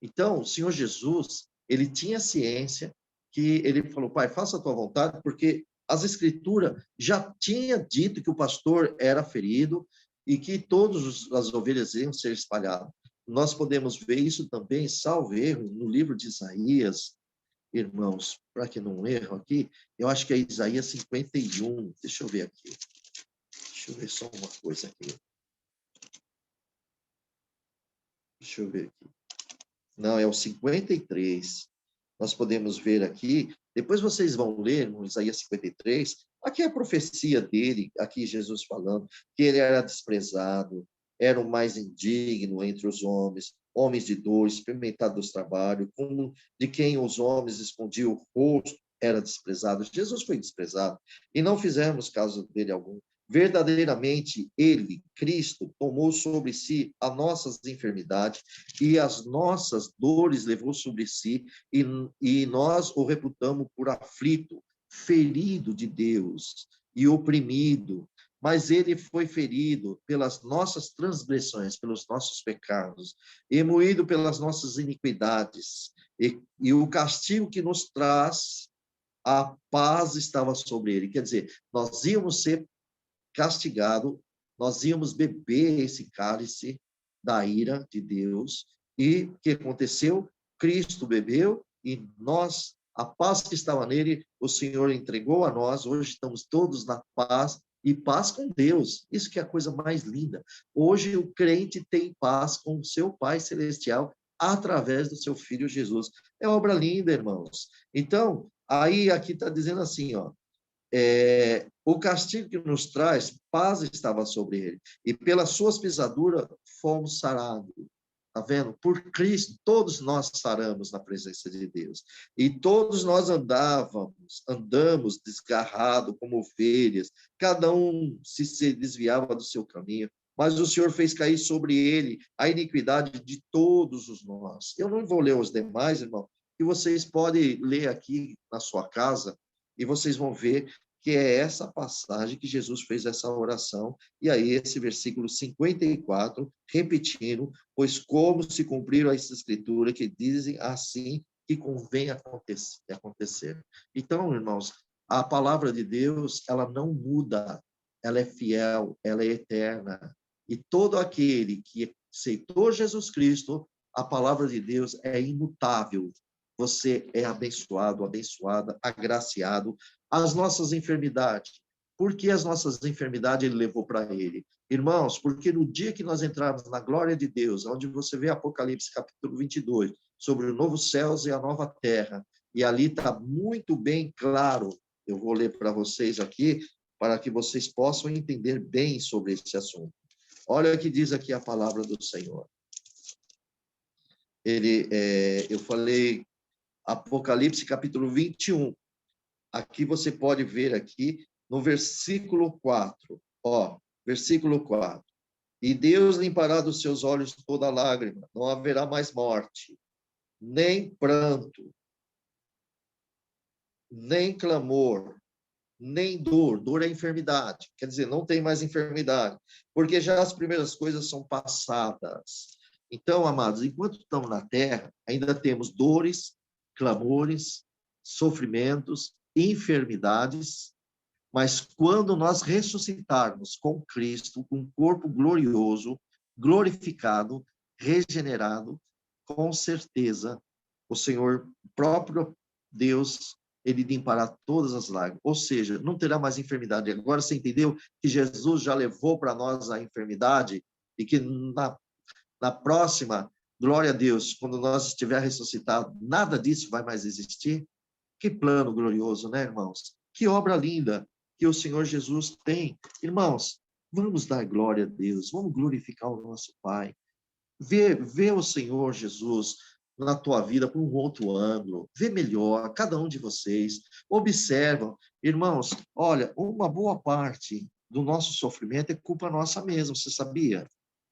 Então, o Senhor Jesus, ele tinha ciência que ele falou, pai, faça a tua vontade, porque as escrituras já tinha dito que o pastor era ferido e que todas as ovelhas iam ser espalhadas. Nós podemos ver isso também, salvo erro, no livro de Isaías, irmãos, para que não erro aqui, eu acho que é Isaías 51. Deixa eu ver aqui. Deixa eu ver só uma coisa aqui. Deixa eu ver aqui. Não, é o 53. Nós podemos ver aqui, depois vocês vão ler no Isaías 53, aqui é a profecia dele, aqui Jesus falando, que ele era desprezado, era o mais indigno entre os homens, homens de dor, experimentado dos trabalhos, como de quem os homens escondiam o rosto, era desprezado. Jesus foi desprezado, e não fizemos caso dele algum. Verdadeiramente, ele, Cristo, tomou sobre si as nossas enfermidades e as nossas dores levou sobre si, e nós o reputamos por aflito, ferido de Deus e oprimido. Mas ele foi ferido pelas nossas transgressões, pelos nossos pecados, e moído pelas nossas iniquidades. E o castigo que nos traz a paz estava sobre ele. Quer dizer, nós íamos ser castigados, nós íamos beber esse cálice da ira de Deus. E o que aconteceu? Cristo bebeu e nós, a paz que estava nele, o Senhor entregou a nós. Hoje estamos todos na paz e paz com Deus. Isso que é a coisa mais linda. Hoje o crente tem paz com o seu Pai Celestial através do seu Filho Jesus. É obra linda, irmãos. Então, aí aqui está dizendo assim, ó, o castigo que nos traz paz estava sobre ele, e pelas suas pisaduras fomos sarados. Está vendo? Por Cristo, todos nós saramos na presença de Deus. E todos nós andamos desgarrados como ovelhas, cada um se desviava do seu caminho, mas o Senhor fez cair sobre ele a iniquidade de todos os nós. Eu não vou ler os demais, irmão, que vocês podem ler aqui na sua casa, e vocês vão ver que é essa passagem que Jesus fez essa oração, e aí esse versículo 54, repetindo, pois como se cumpriram as escrituras que dizem assim que convém acontecer. Então, irmãos, a palavra de Deus, ela não muda, ela é fiel, ela é eterna, e todo aquele que aceitou Jesus Cristo, a palavra de Deus é imutável. Você é abençoado, abençoada, agraciado. As nossas enfermidades. Por que as nossas enfermidades ele levou para ele? Irmãos, porque no dia que nós entrarmos na glória de Deus, onde você vê Apocalipse capítulo 22, sobre o novo céus e a nova terra, e ali está muito bem claro, eu vou ler para vocês aqui, para que vocês possam entender bem sobre esse assunto. Olha o que diz aqui a palavra do Senhor. Eu falei Apocalipse capítulo 21. Aqui você pode ver aqui no versículo 4. Ó, versículo 4. E Deus limpará dos seus olhos toda lágrima, não haverá mais morte, nem pranto, nem clamor, nem dor. Dor é enfermidade. Quer dizer, não tem mais enfermidade, porque já as primeiras coisas são passadas. Então, amados, enquanto estamos na terra, ainda temos dores, clamores, sofrimentos, enfermidades, mas quando nós ressuscitarmos com Cristo, com um corpo glorioso, glorificado, regenerado, com certeza, o Senhor, próprio Deus, ele limpará todas as lágrimas. Ou seja, não terá mais enfermidade. Agora você entendeu que Jesus já levou para nós a enfermidade e que na próxima, glória a Deus, quando nós estiver ressuscitado, nada disso vai mais existir? Que plano glorioso, né, irmãos? Que obra linda que o Senhor Jesus tem. Irmãos, vamos dar glória a Deus, vamos glorificar o nosso Pai. Vê o Senhor Jesus na tua vida por um outro ângulo. Vê melhor, cada um de vocês. Observam. Irmãos, olha, uma boa parte do nosso sofrimento é culpa nossa mesmo, você sabia?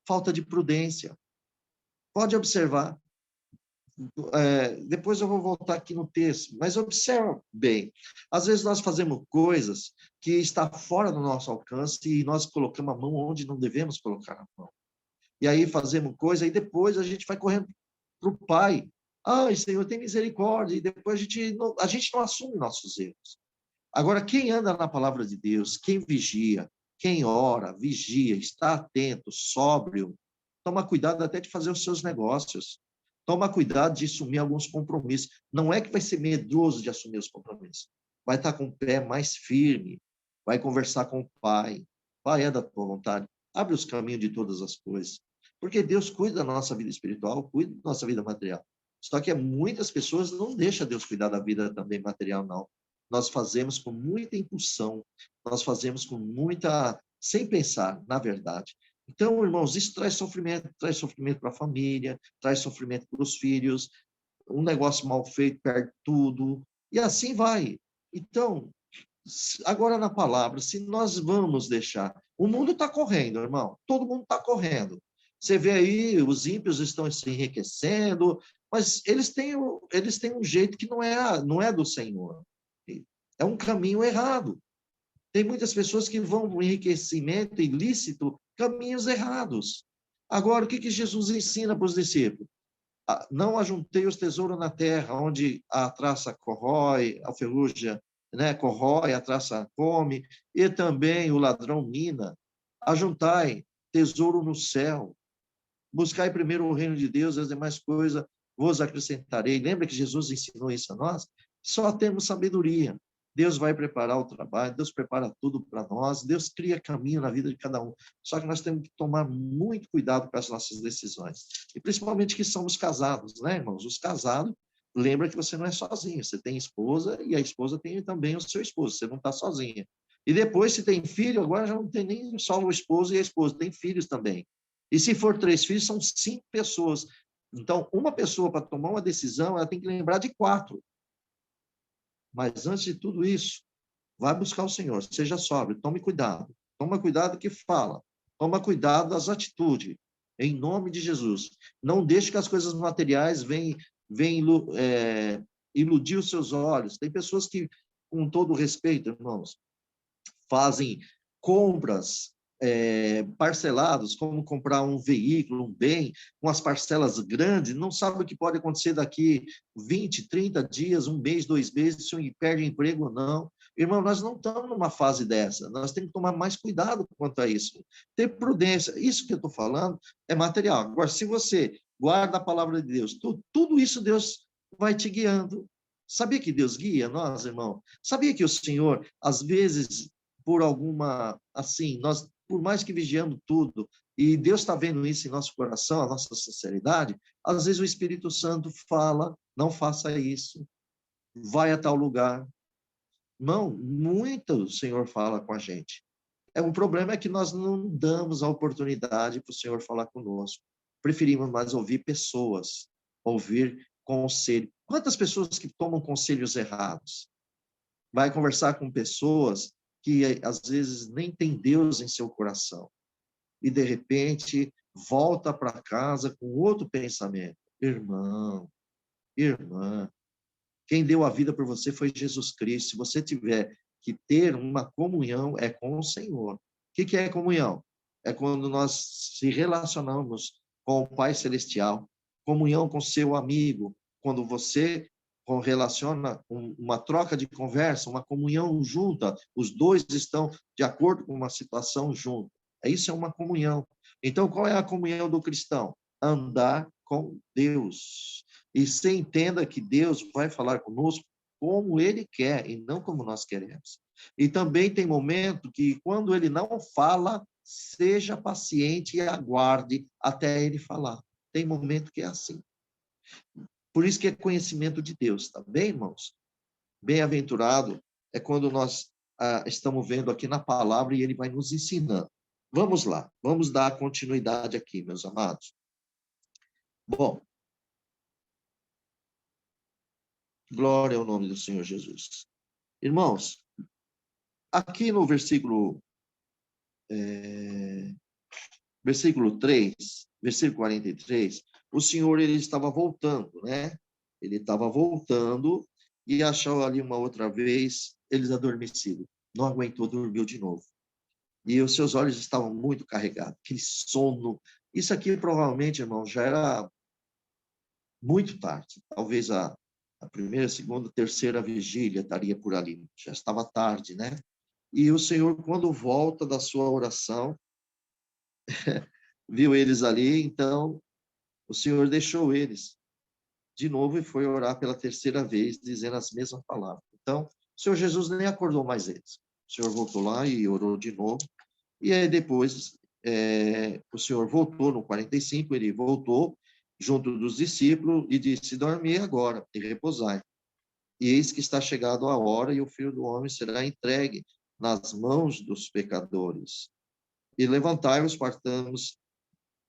falta de prudência. Pode observar. Depois eu vou voltar aqui no texto, mas observa bem. Às vezes nós fazemos coisas que está fora do nosso alcance e nós colocamos a mão onde não devemos colocar a mão. E aí fazemos coisa e depois a gente vai correndo para o Pai. Ai, Senhor, tem misericórdia. E depois a gente não assume nossos erros. Agora, quem anda na palavra de Deus, quem vigia, quem ora, vigia, está atento, sóbrio, toma cuidado até de fazer os seus negócios. Toma cuidado de assumir alguns compromissos. Não é que vai ser medroso de assumir os compromissos. Vai estar com o pé mais firme, vai conversar com o Pai. Pai, é da tua vontade. Abre os caminhos de todas as coisas. Porque Deus cuida da nossa vida espiritual, cuida da nossa vida material. Só que muitas pessoas não deixam Deus cuidar da vida também material, não. Nós fazemos com muita impulsão, nós fazemos com muita... sem pensar, na verdade. Então, irmãos, isso traz sofrimento para a família, traz sofrimento para os filhos, um negócio mal feito perde tudo, e assim vai. Então, agora na palavra, se nós vamos deixar... O mundo está correndo, irmão, todo mundo está correndo. Você vê aí, os ímpios estão se enriquecendo, mas eles têm um jeito que não é do Senhor. É um caminho errado. Tem muitas pessoas que vão no enriquecimento ilícito, caminhos errados. Agora, o que Jesus ensina para os discípulos? Não ajuntei os tesouros na terra, onde a traça corrói, a ferrugem, né, corrói, a traça come, e também o ladrão mina. Ajuntai tesouro no céu. Buscai primeiro o reino de Deus, as demais coisas vos acrescentarei. Lembra que Jesus ensinou isso a nós? Só temos sabedoria. Deus vai preparar o trabalho, Deus prepara tudo para nós, Deus cria caminho na vida de cada um. Só que nós temos que tomar muito cuidado com as nossas decisões. E principalmente que somos casados, né, irmãos? Os casados, lembra que você não é sozinho, você tem esposa e a esposa tem também o seu esposo, você não está sozinha. E depois, se tem filho, agora já não tem nem só o esposo e a esposa, tem filhos também. E se for 3 filhos, são 5 pessoas. Então, uma pessoa, para tomar uma decisão, ela tem que lembrar de 4. Mas antes de tudo isso, vai buscar o Senhor, seja sóbrio, tome cuidado. Toma cuidado que fala. Toma cuidado das atitudes, em nome de Jesus. Não deixe que as coisas materiais venham iludir os seus olhos. Tem pessoas que, com todo respeito, irmãos, fazem compras parcelados, como comprar um veículo, um bem, com as parcelas grandes, não sabe o que pode acontecer daqui 20, 30 dias, um mês, 2 meses, se perde o emprego ou não. Irmão, nós não estamos numa fase dessa, nós temos que tomar mais cuidado quanto a isso. Ter prudência, isso que eu estou falando é material. Agora, se você guarda a palavra de Deus, tudo isso Deus vai te guiando. Sabia que Deus guia nós, irmão? Sabia que o Senhor, às vezes, por alguma, assim, nós, por mais que vigiamos tudo, e Deus está vendo isso em nosso coração, a nossa sinceridade, às vezes o Espírito Santo fala, não faça isso, vai a tal lugar. Não, muito o Senhor fala com a gente. Um problema é que nós não damos a oportunidade para o Senhor falar conosco. Preferimos mais ouvir pessoas, ouvir conselho. Quantas pessoas que tomam conselhos errados? Vai conversar com pessoas que às vezes nem tem Deus em seu coração. E de repente volta para casa com outro pensamento. Irmão, irmã, quem deu a vida por você foi Jesus Cristo. Se você tiver que ter uma comunhão, é com o Senhor. O que é comunhão? É quando nós se relacionamos com o Pai Celestial. Comunhão com seu amigo. Quando você relaciona uma troca de conversa, uma comunhão junta, os dois estão de acordo com uma situação junto. Isso é uma comunhão. Então, qual é a comunhão do cristão? Andar com Deus. E você entenda que Deus vai falar conosco como Ele quer e não como nós queremos. E também tem momento que, quando Ele não fala, seja paciente e aguarde até Ele falar. Tem momento que é assim. Por isso que é conhecimento de Deus, tá bem, irmãos? Bem-aventurado é quando nós estamos vendo aqui na palavra e Ele vai nos ensinando. Vamos lá, vamos dar continuidade aqui, meus amados. Bom, glória ao nome do Senhor Jesus. Irmãos, aqui no versículo versículo 3, versículo 43, o Senhor ele estava voltando, né? Ele estava voltando e achou ali uma outra vez eles adormecidos. Não aguentou, dormiu de novo. E os seus olhos estavam muito carregados, aquele sono. Isso aqui provavelmente, irmão, já era muito tarde. Talvez a primeira, segunda, terceira vigília estaria por ali. Já estava tarde, né? E o Senhor, quando volta da sua oração, viu eles ali, então o Senhor deixou eles de novo e foi orar pela terceira vez, dizendo as mesmas palavras. Então, o Senhor Jesus nem acordou mais eles. O Senhor voltou lá e orou de novo. E aí depois o Senhor voltou no 45, ele voltou junto dos discípulos e disse: dormi agora e repousai. E eis que está chegado a hora e o Filho do Homem será entregue nas mãos dos pecadores. E levantai-vos, partamos,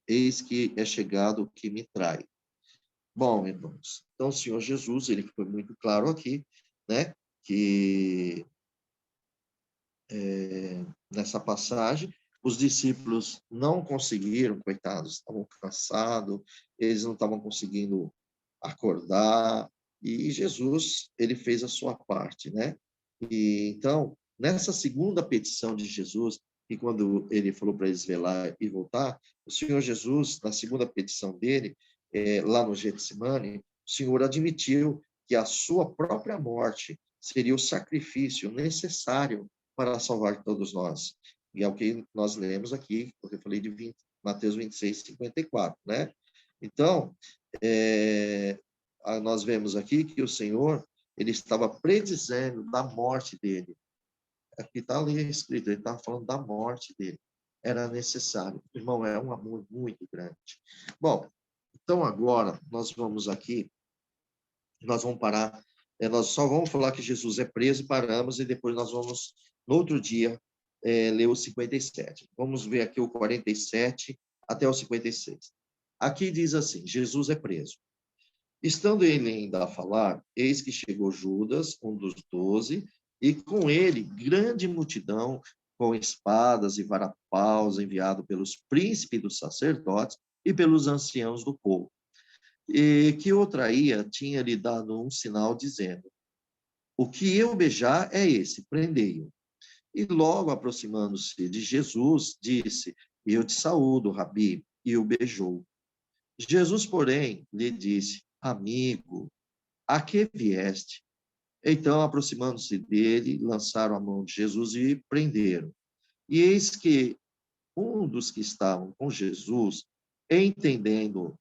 eis que é chegado o que me trai. Bom, irmãos, então o Senhor Jesus, ele foi muito claro aqui, né, que nessa passagem, os discípulos não conseguiram, coitados, estavam cansados, eles não estavam conseguindo acordar, e Jesus, ele fez a sua parte, né? E então, nessa segunda petição de Jesus, e quando ele falou para eles velar e voltar, o Senhor Jesus, na segunda petição dele, lá no Getsemane, o Senhor admitiu que a sua própria morte seria o sacrifício necessário para salvar todos nós. E é o que nós lemos aqui, porque eu falei de Mateus 26, 54, né? Então, nós vemos aqui que o Senhor, ele estava predizendo da morte dele. Aqui está ali escrito, ele estava falando da morte dele. Era necessário. Irmão, é um amor muito grande. Bom, então agora nós vamos aqui, nós vamos parar, nós só vamos falar que Jesus é preso, paramos, e depois nós vamos, no outro dia, ler o 57. Vamos ver aqui o 47 até o 56. Aqui diz assim, Jesus é preso. Estando ele ainda a falar, eis que chegou Judas, um dos 12, e com ele grande multidão, com espadas e varapaus, enviado pelos príncipes dos sacerdotes e pelos anciãos do povo. E que o traía tinha lhe dado um sinal, dizendo: o que eu beijar é esse, prendei-o. E logo aproximando-se de Jesus, disse: eu te saúdo, Rabi, e o beijou. Jesus, porém, lhe disse: amigo, a que vieste? Então, aproximando-se dele, lançaram a mão de Jesus e prenderam. E eis que um dos que estavam com Jesus, estendendo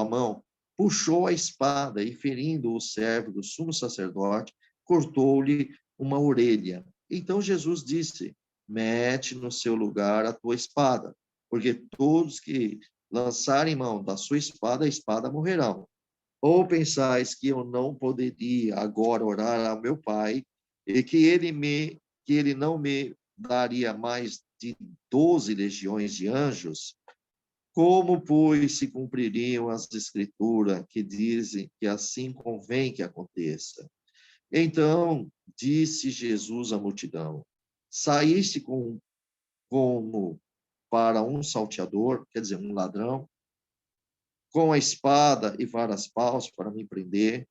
a mão, puxou a espada e, ferindo o servo do sumo sacerdote, cortou-lhe uma orelha. Então Jesus disse: mete no seu lugar a tua espada, porque todos que lançarem mão da sua espada, a espada morrerão. Ou pensais que eu não poderia agora orar ao meu Pai e que ele não me daria mais de 12 legiões de anjos? Como, pois, se cumpririam as escrituras que dizem que assim convém que aconteça? Então disse Jesus à multidão: saíste como para um salteador, quer dizer, um ladrão, com a espada e varas paus para me prender.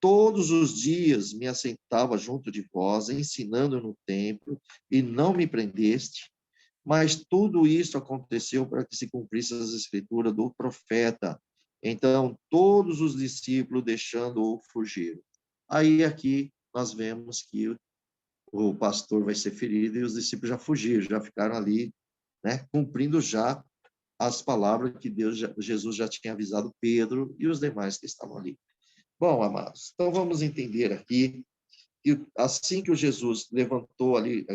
Todos os dias me assentava junto de vós, ensinando no templo, e não me prendeste. Mas tudo isso aconteceu para que se cumprisse as escrituras do profeta. Então, todos os discípulos, deixando-o, fugiram. Aí, aqui, nós vemos que o pastor vai ser ferido e os discípulos já fugiram, já ficaram ali, né, cumprindo já as palavras que Jesus já tinha avisado Pedro e os demais que estavam ali. Bom, amados, então vamos entender aqui que assim que o Jesus levantou ali,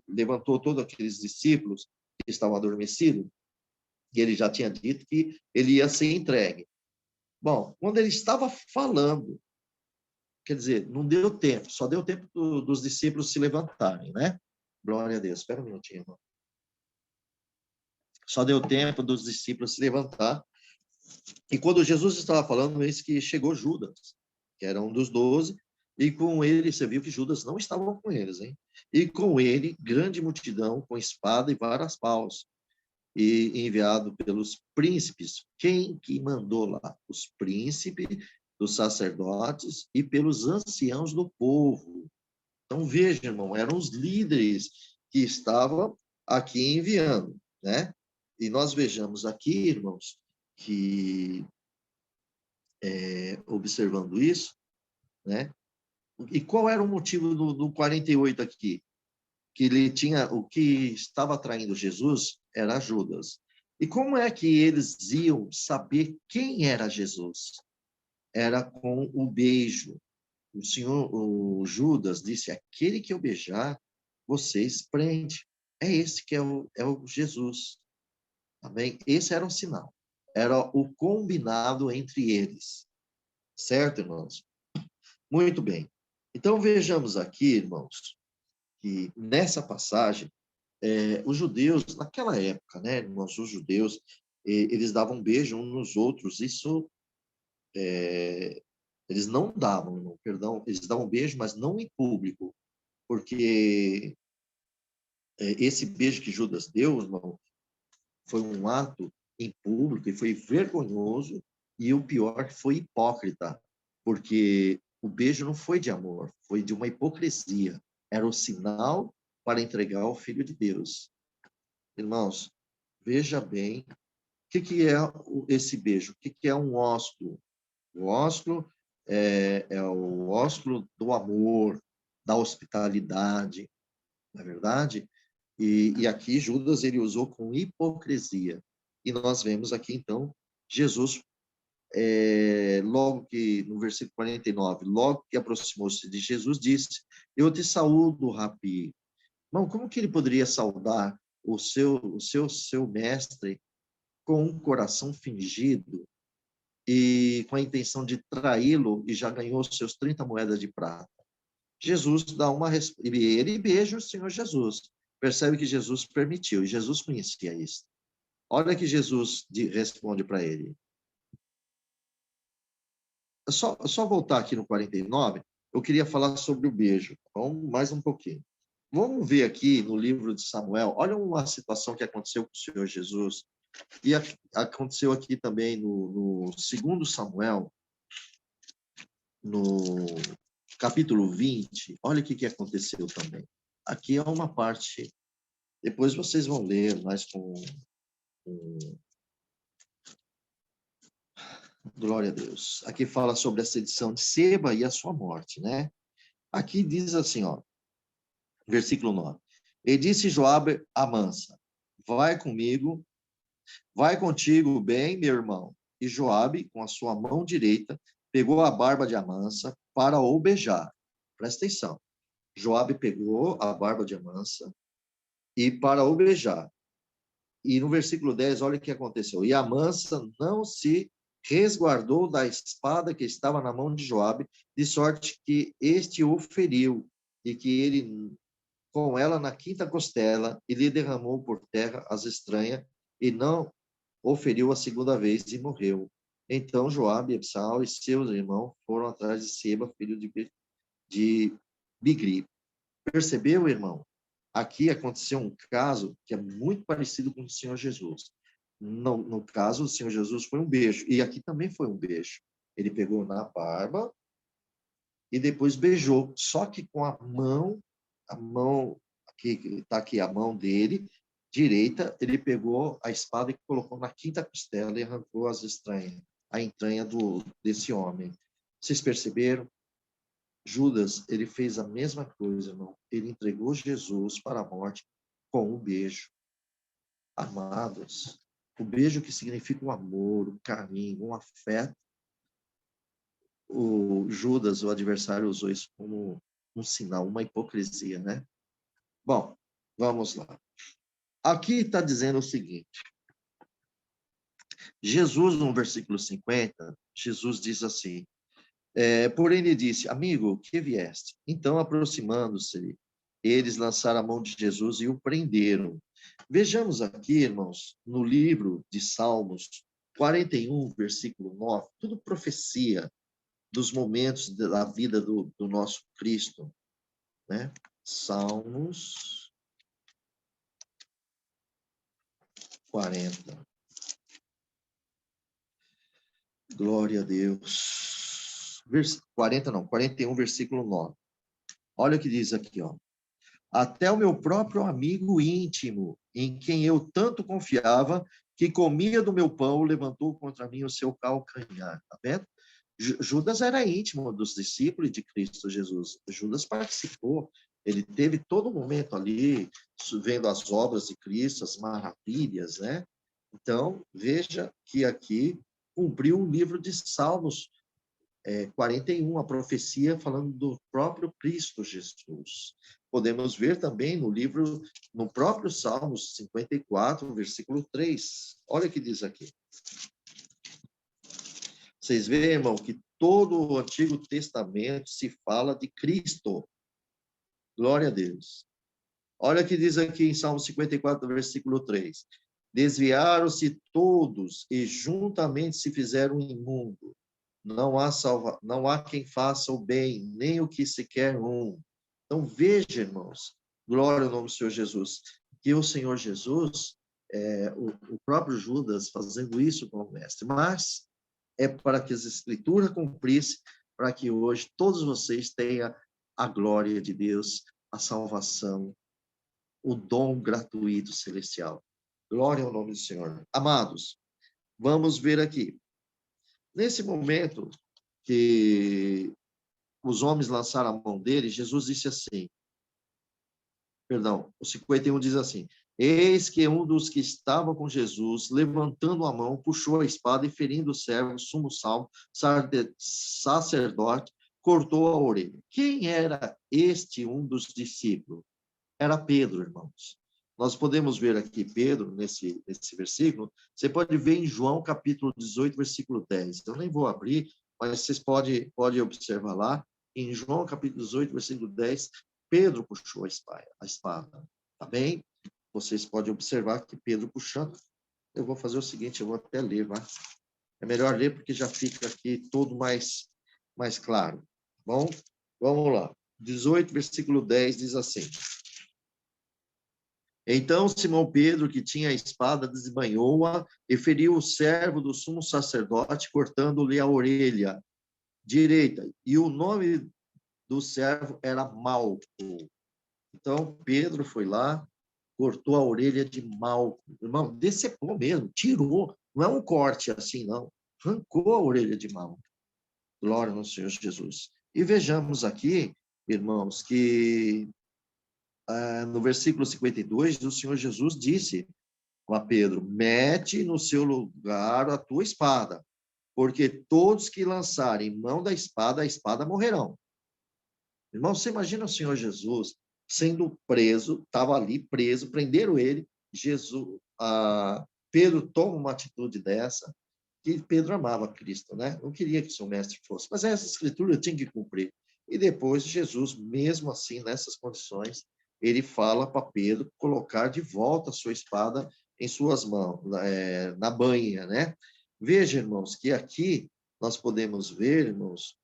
levantou todos aqueles discípulos que estavam adormecidos, e ele já tinha dito que ele ia ser entregue. Bom, quando ele estava falando, quer dizer, não deu tempo, só deu tempo dos discípulos se levantarem, né? Glória a Deus. Espera um minutinho, irmão. Só deu tempo dos discípulos se levantar. E quando Jesus estava falando, eis que chegou Judas, que era um dos 12, E com ele, você viu que Judas não estava com eles, hein? E com ele, grande multidão com espada e varas paus, e enviado pelos príncipes. Quem que mandou lá? Os príncipes, dos sacerdotes e pelos anciãos do povo. Então, veja, irmão, eram os líderes que estavam aqui enviando, né? E nós vejamos aqui, irmãos, que observando isso, né? E qual era o motivo do 48 aqui? Que ele tinha, o que estava atraindo Jesus era Judas. E como é que eles iam saber quem era Jesus? Era com o beijo. O Judas disse: aquele que eu beijar, vocês prende. É esse que é o Jesus. Amém? Esse era um sinal. Era o combinado entre eles. Certo, irmãos? Muito bem. Então vejamos aqui, irmãos, que nessa passagem, os judeus, naquela época, né, irmãos, os judeus, eles davam beijo uns nos outros. Isso, eles não davam, irmão, perdão, eles davam beijo, mas não em público, porque esse beijo que Judas deu, irmão, foi um ato em público e foi vergonhoso, e o pior, foi hipócrita, porque o beijo não foi de amor, foi de uma hipocrisia. Era o sinal para entregar o Filho de Deus. Irmãos, veja bem, o que é esse beijo? O que é um ósculo? O ósculo é o ósculo do amor, da hospitalidade, não é verdade? E aqui Judas ele usou com hipocrisia. E nós vemos aqui, então, Jesus, logo que, no versículo 49, logo que aproximou-se de Jesus, disse: eu te saúdo, Rabi. Não, como que ele poderia saudar o seu mestre com um coração fingido e com a intenção de traí-lo, e já ganhou seus 30 moedas de prata? Jesus dá uma resposta, ele beija o Senhor Jesus. Percebe que Jesus permitiu, e Jesus conhecia isso. Olha que Jesus responde para ele. Só voltar aqui no 49, eu queria falar sobre o beijo. Vamos mais um pouquinho. Vamos ver aqui no livro de Samuel, olha uma situação que aconteceu com o Senhor Jesus, e aconteceu aqui também no 2 Samuel, no capítulo 20, olha o que aconteceu também. Aqui é uma parte, depois vocês vão ler mais com glória a Deus. Aqui fala sobre a sedição de Seba e a sua morte, né? Aqui diz assim, ó, versículo 9. E disse Joabe a Mansa: vai comigo, vai contigo bem, meu irmão. E Joabe, com a sua mão direita, pegou a barba de Amansa para o beijar. Presta atenção. Joabe pegou a barba de Amansa e para o beijar. E no versículo 10, olha o que aconteceu. E Amansa não se resguardou da espada que estava na mão de Joabe, de sorte que este o feriu, e que ele, com ela na quinta costela, e lhe derramou por terra as estranhas, e não o feriu a segunda vez, e morreu. Então Joabe, Absal e seus irmãos foram atrás de Seba, filho de Bigri. Percebeu, irmão? Aqui aconteceu um caso que é muito parecido com o Senhor Jesus. No caso, o Senhor Jesus foi um beijo, e aqui também foi um beijo. Ele pegou na barba e depois beijou, só que com a mão, aqui está aqui a mão dele, direita, ele pegou a espada e colocou na quinta costela e arrancou as entranhas, a entranha desse homem. Vocês perceberam? Judas, ele fez a mesma coisa, irmão. Ele entregou Jesus para a morte com um beijo. Amados, o beijo que significa o amor, o carinho, o afeto. O Judas, o adversário, usou isso como um sinal, uma hipocrisia, né? Bom, vamos lá. Aqui está dizendo o seguinte. Jesus, no versículo 50, Jesus diz assim: porém ele disse: amigo, que vieste? Então, aproximando-se, eles lançaram a mão de Jesus e o prenderam. Vejamos aqui, irmãos, no livro de Salmos 41, versículo 9, tudo profecia, dos momentos da vida do nosso Cristo, né? Salmos 40. Glória a Deus. 40 não, 41, versículo 9. Olha o que diz aqui, ó. Até o meu próprio amigo íntimo, em quem eu tanto confiava, que comia do meu pão, levantou contra mim o seu calcanhar. Tá vendo? Judas era íntimo dos discípulos de Cristo Jesus. Judas participou. Ele teve todo momento ali, vendo as obras de Cristo, as maravilhas, né? Então, veja que aqui cumpriu o livro de Salmos 41, a profecia falando do próprio Cristo Jesus. Podemos ver também no próprio Salmos 54, versículo 3. Olha o que diz aqui. Vocês veem, irmão, que todo o Antigo Testamento se fala de Cristo. Glória a Deus. Olha o que diz aqui em Salmo 54, versículo 3. Desviaram-se todos e juntamente se fizeram imundo. Não há quem faça o bem, nem o que se quer um. Então, veja, irmãos, glória ao nome do Senhor Jesus, que o Senhor Jesus, o próprio Judas fazendo isso com o mestre, mas é para que as Escrituras cumprissem, para que hoje todos vocês tenham a glória de Deus, a salvação, o dom gratuito celestial. Glória ao nome do Senhor. Amados, vamos ver aqui. Nesse momento que os homens lançaram a mão dele, Jesus disse assim, o 51 diz assim, eis que um dos que estavam com Jesus, levantando a mão, puxou a espada e ferindo o servo, sumo salmo, sacerdote, cortou a orelha. Quem era este um dos discípulos? Era Pedro, irmãos. Nós podemos ver aqui Pedro, nesse versículo, você pode ver em João capítulo 18, versículo 10. Eu nem vou abrir, mas vocês podem observar lá, em João capítulo 18, versículo 10, Pedro puxou a espada, tá bem? Vocês podem observar que Pedro puxando, eu vou fazer o seguinte, eu vou até ler, vai? É melhor ler porque já fica aqui tudo mais claro, tá bom? Vamos lá. 18, versículo 10 diz assim, então Simão Pedro, que tinha a espada, desbanhou-a e feriu o servo do sumo sacerdote, cortando-lhe a orelha direita. E o nome do servo era Malco. Então Pedro foi lá, cortou a orelha de Malco. Irmão, decepou mesmo, tirou. Não é um corte assim, não. Arrancou a orelha de Malco. Glória ao Senhor Jesus. E vejamos aqui, irmãos, que no versículo 52, o Senhor Jesus disse a Pedro, mete no seu lugar a tua espada, porque todos que lançarem mão da espada, a espada morrerão. Irmão, você imagina o Senhor Jesus sendo preso, estava ali preso, prenderam ele, Pedro toma uma atitude dessa, que Pedro amava Cristo, né? Não queria que seu mestre fosse, mas essa escritura tinha que cumprir. E depois Jesus, mesmo assim, nessas condições, ele fala para Pedro colocar de volta a sua espada em suas mãos, na banha, né? Veja, irmãos, que aqui nós podemos ver, irmãos,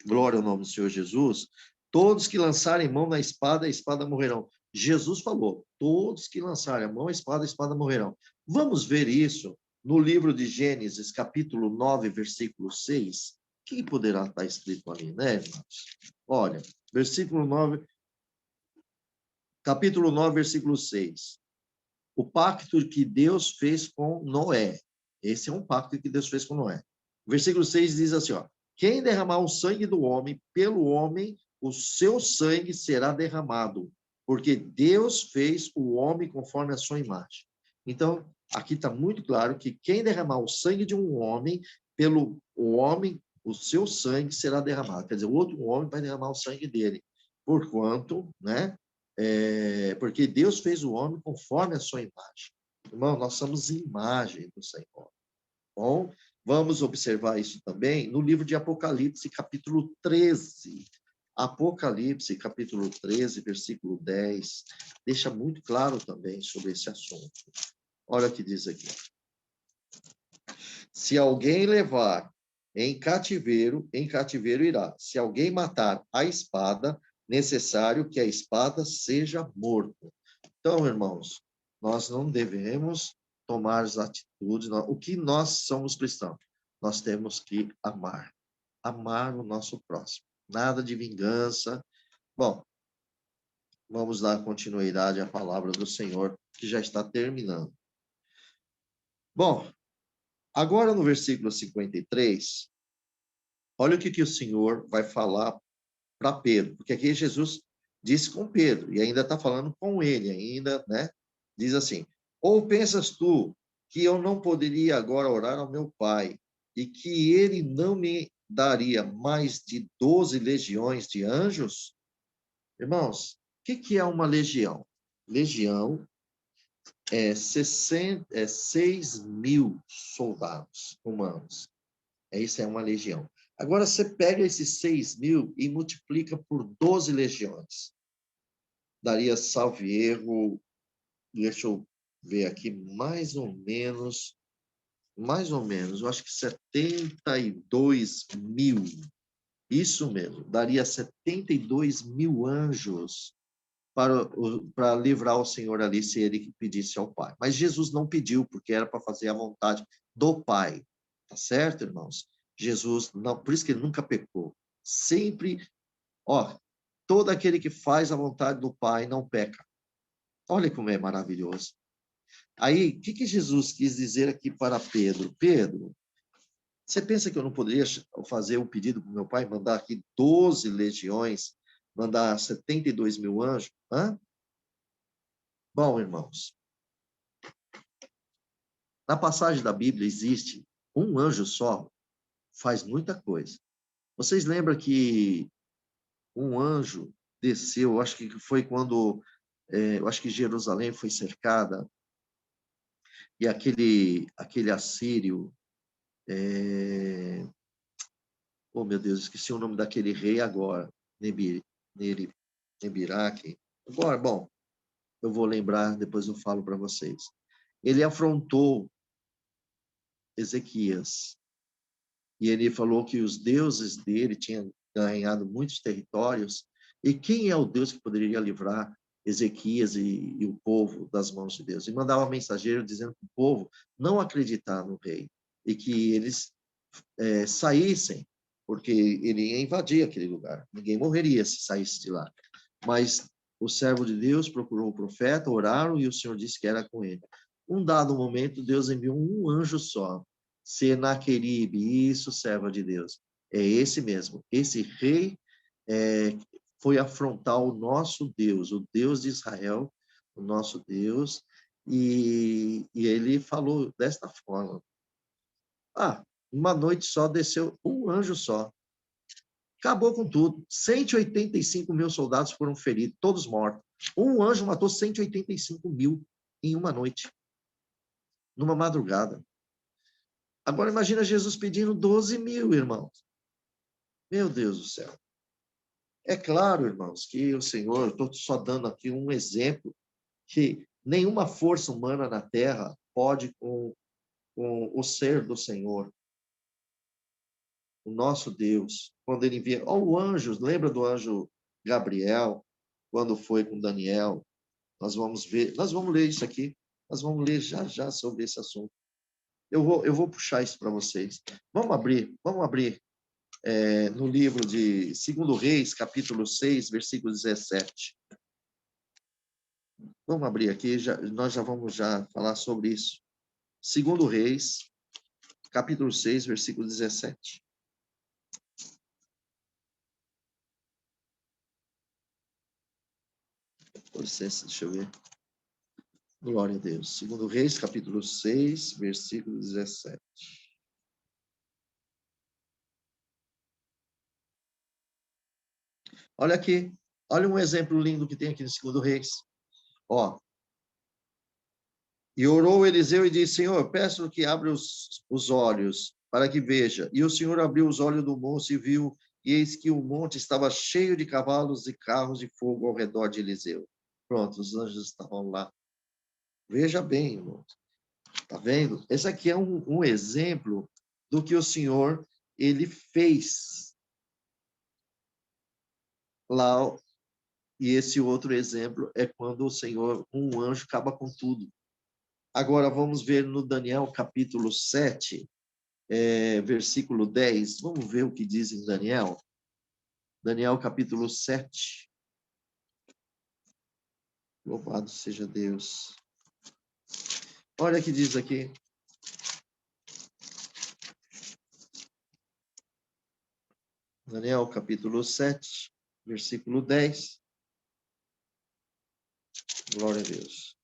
glória ao nome do Senhor Jesus, todos que lançarem mão na espada, a espada morrerão. Jesus falou, todos que lançarem a mão, a espada morrerão. Vamos ver isso no livro de Gênesis, capítulo 9, versículo 6. O que poderá estar escrito ali, né, irmãos? Olha, versículo 9, capítulo 9, versículo 6. O pacto que Deus fez com Noé. Esse é um pacto que Deus fez com Noé. O versículo 6 diz assim, ó, quem derramar o sangue do homem, pelo homem, o seu sangue será derramado, porque Deus fez o homem conforme a sua imagem. Então, aqui está muito claro que quem derramar o sangue de um homem, pelo homem, o seu sangue será derramado. Quer dizer, o outro homem vai derramar o sangue dele. Porquanto, né? Porque Deus fez o homem conforme a sua imagem. Irmão, nós somos imagem do Senhor. Bom, vamos observar isso também no livro de Apocalipse, capítulo 13. Apocalipse, capítulo 13, versículo 10, deixa muito claro também sobre esse assunto. Olha o que diz aqui. Se alguém levar em cativeiro irá. Se alguém matar a espada, necessário que a espada seja morto. Então, irmãos, nós não devemos tomar as atitudes. O que nós somos cristãos? Nós temos que amar. Amar o nosso próximo. Nada de vingança. Bom, vamos dar continuidade à palavra do Senhor, que já está terminando. Bom, agora no versículo 53, olha o que o Senhor vai falar para Pedro, porque aqui Jesus disse com Pedro, e ainda está falando com ele, ainda, né? Diz assim: ou pensas tu que eu não poderia agora orar ao meu Pai, e que ele não me daria mais de 12 legiões de anjos? Irmãos, o que é uma legião? Legião é 6 mil soldados humanos. Isso é uma legião. Agora, você pega esses 6 mil e multiplica por 12 legiões. Daria, salvo erro, deixa eu ver aqui, mais ou menos, eu acho que 72 mil. Isso mesmo, daria 72 mil anjos para livrar o Senhor ali, se ele pedisse ao Pai. Mas Jesus não pediu, porque era para fazer a vontade do Pai. Tá certo, irmãos? Jesus, não, por isso que ele nunca pecou. Sempre, todo aquele que faz a vontade do Pai não peca. Olha como é maravilhoso. Aí, o que Jesus quis dizer aqui para Pedro? Pedro, você pensa que eu não poderia fazer um pedido para o meu pai, mandar aqui 12 legiões, mandar 72 mil anjos? Hã? Bom, irmãos, na passagem da Bíblia existe um anjo só, faz muita coisa. Vocês lembram que um anjo desceu, acho que foi quando, eu acho que Jerusalém foi cercada, e aquele assírio, oh meu Deus, esqueci o nome daquele rei agora, Nebiraque. Agora, bom, eu vou lembrar, depois eu falo para vocês. Ele afrontou Ezequias, e ele falou que os deuses dele tinham ganhado muitos territórios, e quem é o Deus que poderia livrar Ezequias e o povo das mãos de Deus? E mandava um mensageiro dizendo para o povo não acreditar no rei, e que eles saíssem, porque ele ia invadir aquele lugar. Ninguém morreria se saísse de lá. Mas o servo de Deus procurou o profeta, oraram, e o Senhor disse que era com ele. Um dado momento, Deus enviou um anjo só, Senaqueribe, isso, servo de Deus. É esse mesmo. Esse rei foi afrontar o nosso Deus, o Deus de Israel, o nosso Deus, e ele falou desta forma: uma noite só desceu um anjo só. Acabou com tudo. 185 mil soldados foram feridos, todos mortos. Um anjo matou 185 mil em uma noite, numa madrugada. Agora imagina Jesus pedindo 12 mil, irmãos. Meu Deus do céu. É claro, irmãos, que o Senhor, estou só dando aqui um exemplo, que nenhuma força humana na terra pode com o ser do Senhor, o nosso Deus, quando ele envia. O anjo, lembra do anjo Gabriel, quando foi com Daniel? Nós vamos ver, nós vamos ler isso aqui, nós vamos ler já já sobre esse assunto. Eu vou puxar isso para vocês. Vamos abrir no livro de 2 Reis, capítulo 6, versículo 17. Vamos abrir aqui, nós já vamos falar sobre isso. 2 Reis, capítulo 6, versículo 17. Com licença, deixa eu ver. Glória a Deus. 2 Reis, capítulo 6, versículo 17. Olha aqui. Olha um exemplo lindo que tem aqui no 2 Reis. E orou Eliseu e disse: Senhor, peço que abra os olhos para que veja. E o Senhor abriu os olhos do moço e viu, e eis que o monte estava cheio de cavalos e carros de fogo ao redor de Eliseu. Pronto, os anjos estavam lá. Veja bem, irmãos. Está vendo? Esse aqui é um exemplo do que o Senhor ele fez lá. E esse outro exemplo é quando o Senhor, um anjo, acaba com tudo. Agora, vamos ver no Daniel, capítulo 7, versículo 10. Vamos ver o que diz em Daniel. Daniel, capítulo 7. Louvado seja Deus. Olha o que diz aqui. Daniel, capítulo 7, versículo 10. Glória a Deus.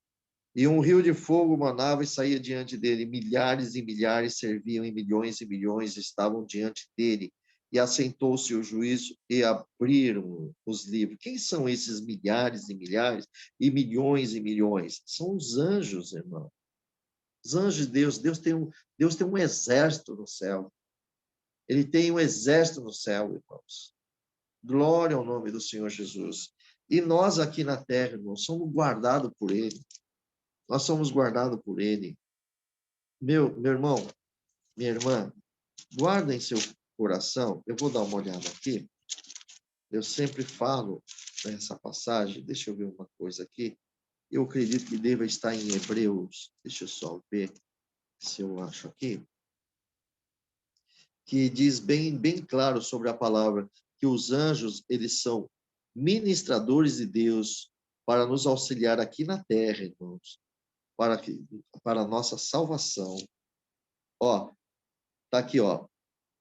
E um rio de fogo manava e saía diante dele. Milhares e milhares serviam, e milhões estavam diante dele. E assentou-se o juízo e abriram os livros. Quem são esses milhares e milhares e milhões? São os anjos, irmão. Os anjos de Deus. Deus tem um exército no céu. Ele tem um exército no céu, irmãos. Glória ao nome do Senhor Jesus. E nós aqui na terra, irmãos, somos guardados por Ele. Nós somos guardados por Ele. Meu irmão, minha irmã, guarda em seu coração. Eu vou dar uma olhada aqui. Eu sempre falo nessa passagem. Deixa eu ver uma coisa aqui. Eu acredito que deva estar em Hebreus. Deixa eu só ver se eu acho aqui. Que diz bem claro sobre a palavra que os anjos, eles são ministradores de Deus para nos auxiliar aqui na terra, irmãos, para a nossa salvação. Ó, tá aqui, ó.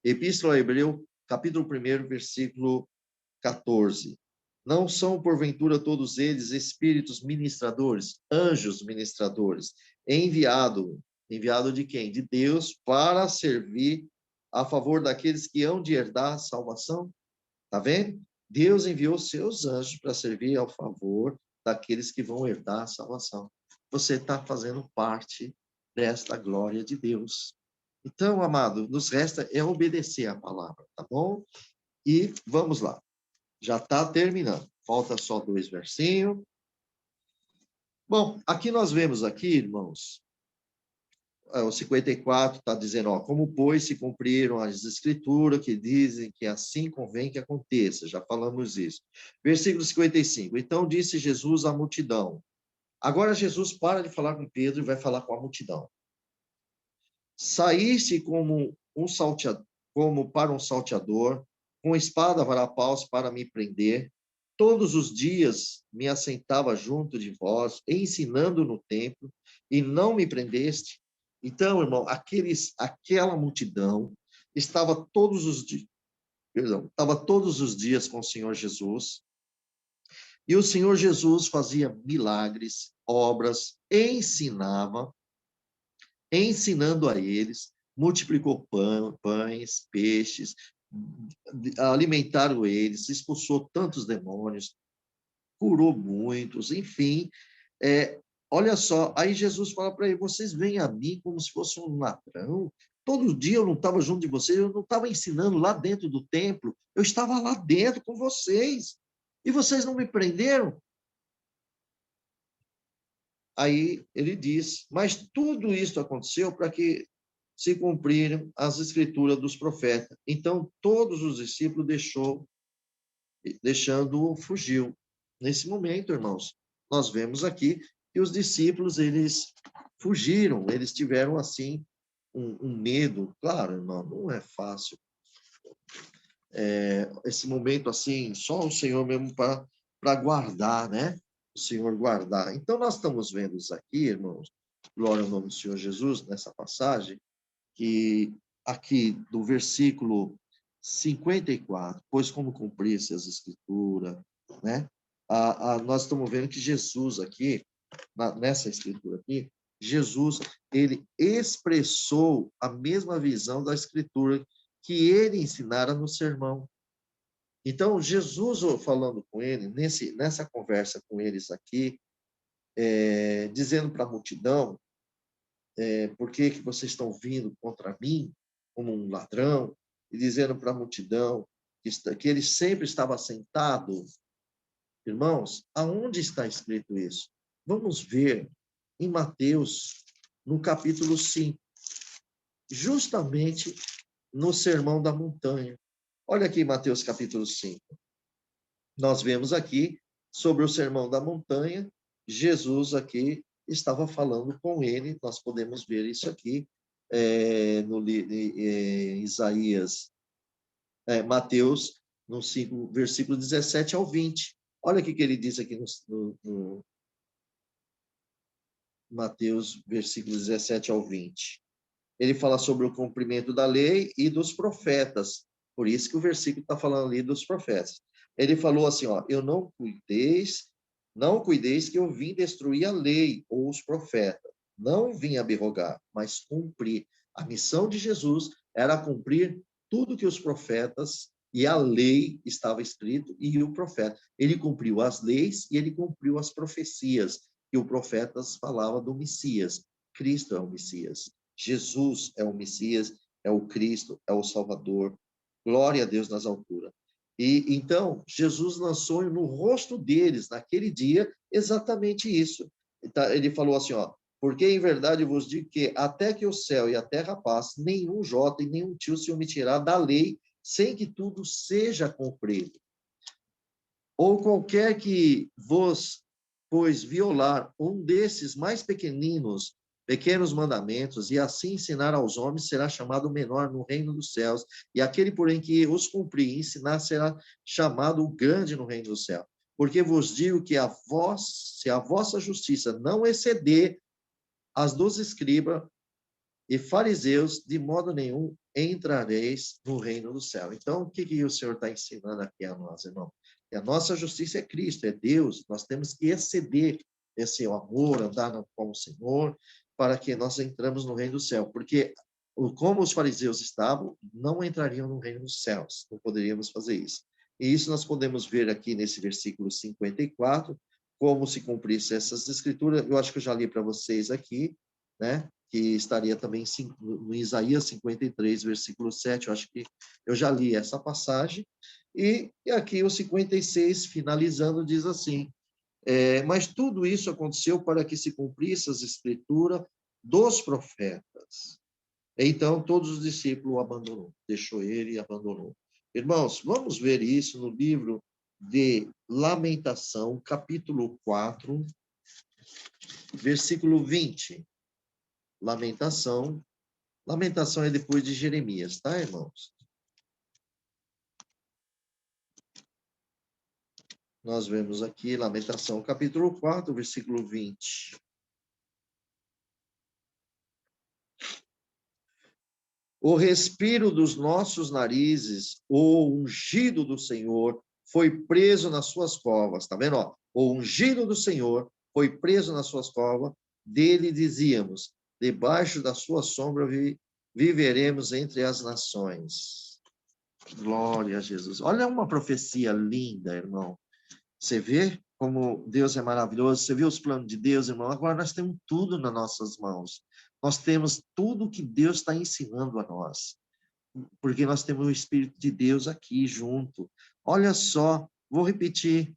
Epístola a Hebreu, capítulo 1, versículo 14. Não são, porventura, todos eles espíritos ministradores, anjos ministradores, enviado de quem? De Deus, para servir a favor daqueles que hão de herdar a salvação? Tá vendo? Deus enviou seus anjos para servir ao favor daqueles que vão herdar a salvação. Você está fazendo parte desta glória de Deus. Então, amado, nos resta é obedecer a palavra, tá bom? E vamos lá. Já está terminando. Falta só 2 versinhos. Bom, aqui nós vemos aqui, irmãos, o 54 está dizendo, ó, como, pois, se cumpriram as escrituras que dizem que assim convém que aconteça. Já falamos isso. Versículo 55. Então disse Jesus à multidão. Agora Jesus para de falar com Pedro e vai falar com a multidão. Saíste como para um salteador, com espada varapaus para me prender. Todos os dias me assentava junto de vós, ensinando no templo, e não me prendeste. Então, irmão, aquela multidão estava todos os dias com o Senhor Jesus, e o Senhor Jesus fazia milagres, obras, ensinando a eles, multiplicou pães, peixes, alimentaram eles, expulsou tantos demônios, curou muitos, enfim. Olha só, aí Jesus fala para ele, vocês vêm a mim como se fosse um ladrão? Todo dia eu não estava junto de vocês, eu não estava ensinando lá dentro do templo, eu estava lá dentro com vocês, e vocês não me prenderam? Aí ele diz, mas tudo isso aconteceu para que se cumpriram as escrituras dos profetas. Então, todos os discípulos deixando-o, fugiu. Nesse momento, irmãos, nós vemos aqui que os discípulos, eles fugiram, eles tiveram, assim, um medo. Claro, irmão, não é fácil. Esse momento, assim, só o Senhor mesmo para guardar, né? O Senhor guardar. Então, nós estamos vendo isso aqui, irmãos, glória ao nome do Senhor Jesus, nessa passagem, que aqui do versículo 54, pois como cumprir-se as escrituras, né? Nós estamos vendo que Jesus aqui, nessa escritura aqui, Jesus, ele expressou a mesma visão da escritura que ele ensinara no sermão. Então, Jesus falando com ele, nessa conversa com eles aqui, dizendo para a multidão, por que vocês estão vindo contra mim como um ladrão? E dizendo para a multidão que ele sempre estava sentado. Irmãos, aonde está escrito isso? Vamos ver em Mateus, no capítulo 5. Justamente no Sermão da Montanha. Olha aqui Mateus capítulo 5. Nós vemos aqui sobre o Sermão da Montanha, Jesus aqui estava falando com ele, nós podemos ver isso aqui no Isaías, Mateus, no 5, versículo 17 ao 20. Olha o que ele diz aqui no Mateus, versículo 17 ao 20. Ele fala sobre o cumprimento da lei e dos profetas. Por isso que o versículo está falando ali dos profetas. Ele falou assim, ó, não cuideis que eu vim destruir a lei ou os profetas. Não vim abrogar, mas cumprir. A missão de Jesus era cumprir tudo que os profetas e a lei estava escrito e o profeta. Ele cumpriu as leis e ele cumpriu as profecias que os profetas falavam do Messias. Cristo é o Messias. Jesus é o Messias, é o Cristo, é o Salvador. Glória a Deus nas alturas. E então, Jesus lançou no rosto deles, naquele dia, exatamente isso. Ele falou assim, ó, porque em verdade vos digo que até que o céu e a terra passem, nenhum jota e nenhum tio se omitirá da lei, sem que tudo seja cumprido. Ou qualquer que vos, pois, violar um desses mais pequenos mandamentos, e assim ensinar aos homens, será chamado menor no reino dos céus, e aquele, porém, que os cumprir e ensinar, será chamado grande no reino do céu. Porque vos digo que se a vossa justiça não exceder as dos escribas e fariseus, de modo nenhum entrareis no reino do céu. Então, o que o Senhor está ensinando aqui a nós, irmão? Que a nossa justiça é Cristo, é Deus. Nós temos que exceder esse amor, andar com o Senhor, para que nós entramos no reino do céu. Porque, como os fariseus estavam, não entrariam no reino dos céus. Não poderíamos fazer isso. E isso nós podemos ver aqui nesse versículo 54, como se cumprisse essas escrituras. Eu acho que eu já li para vocês aqui, né? Que estaria também no Isaías 53, versículo 7, eu acho que eu já li essa passagem, e aqui o 56, finalizando, diz assim, mas tudo isso aconteceu para que se cumprisse as escrituras dos profetas. Então, todos os discípulos o abandonou, deixou ele e abandonou. Irmãos, vamos ver isso no livro de Lamentação, capítulo 4, versículo 20. Lamentação é depois de Jeremias, tá, irmãos? Nós vemos aqui Lamentação, capítulo 4, versículo 20. O respiro dos nossos narizes, o ungido do Senhor, foi preso nas suas covas. Tá vendo? Ó? O ungido do Senhor foi preso nas suas covas. Dele dizíamos, debaixo da sua sombra viveremos entre as nações. Glória a Jesus. Olha uma profecia linda, irmão. Você vê como Deus é maravilhoso? Você vê os planos de Deus, irmão? Agora nós temos tudo nas nossas mãos. Nós temos tudo que Deus está ensinando a nós. Porque nós temos o Espírito de Deus aqui junto. Olha só, vou repetir.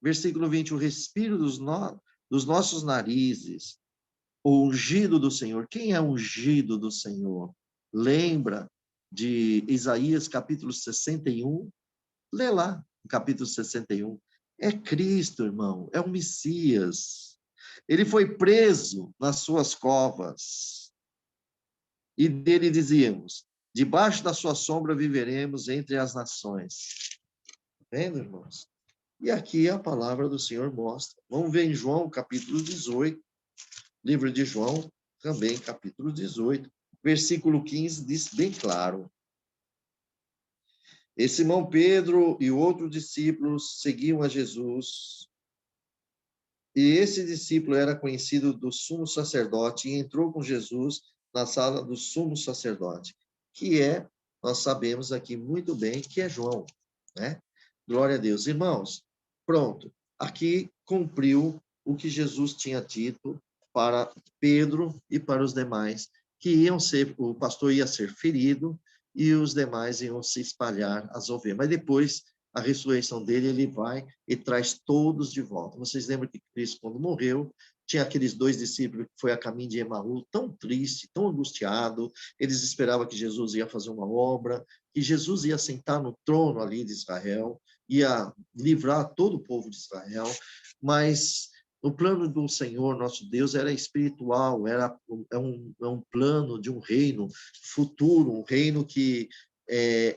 Versículo 20. O respiro dos nossos narizes, o ungido do Senhor. Quem é ungido do Senhor? Lembra de Isaías capítulo 61? Lê lá, capítulo 61. É Cristo, irmão, é o Messias. Ele foi preso nas suas covas. E dele dizíamos, debaixo da sua sombra viveremos entre as nações. Vendo, irmãos? E aqui a palavra do Senhor mostra. Vamos ver em João, capítulo 18, livro de João, também capítulo 18, versículo 15, diz bem claro. E Simão Pedro e outros discípulos seguiam a Jesus. E esse discípulo era conhecido do sumo sacerdote e entrou com Jesus na sala do sumo sacerdote, que nós sabemos aqui muito bem que é João, né? Glória a Deus. Irmãos, pronto. Aqui cumpriu o que Jesus tinha dito para Pedro e para os demais, que o pastor ia ser ferido e os demais iam se espalhar as ovelhas. Mas depois a ressurreição dele, ele vai e traz todos de volta. Vocês lembram que Cristo, quando morreu, Tinha aqueles 2 discípulos que foi a caminho de Emaús, tão triste, tão angustiado. Eles esperavam que Jesus ia fazer uma obra, que Jesus ia sentar no trono ali de Israel, ia livrar todo o povo de Israel, mas o plano do Senhor, nosso Deus, era espiritual, é um plano de um reino futuro, um reino que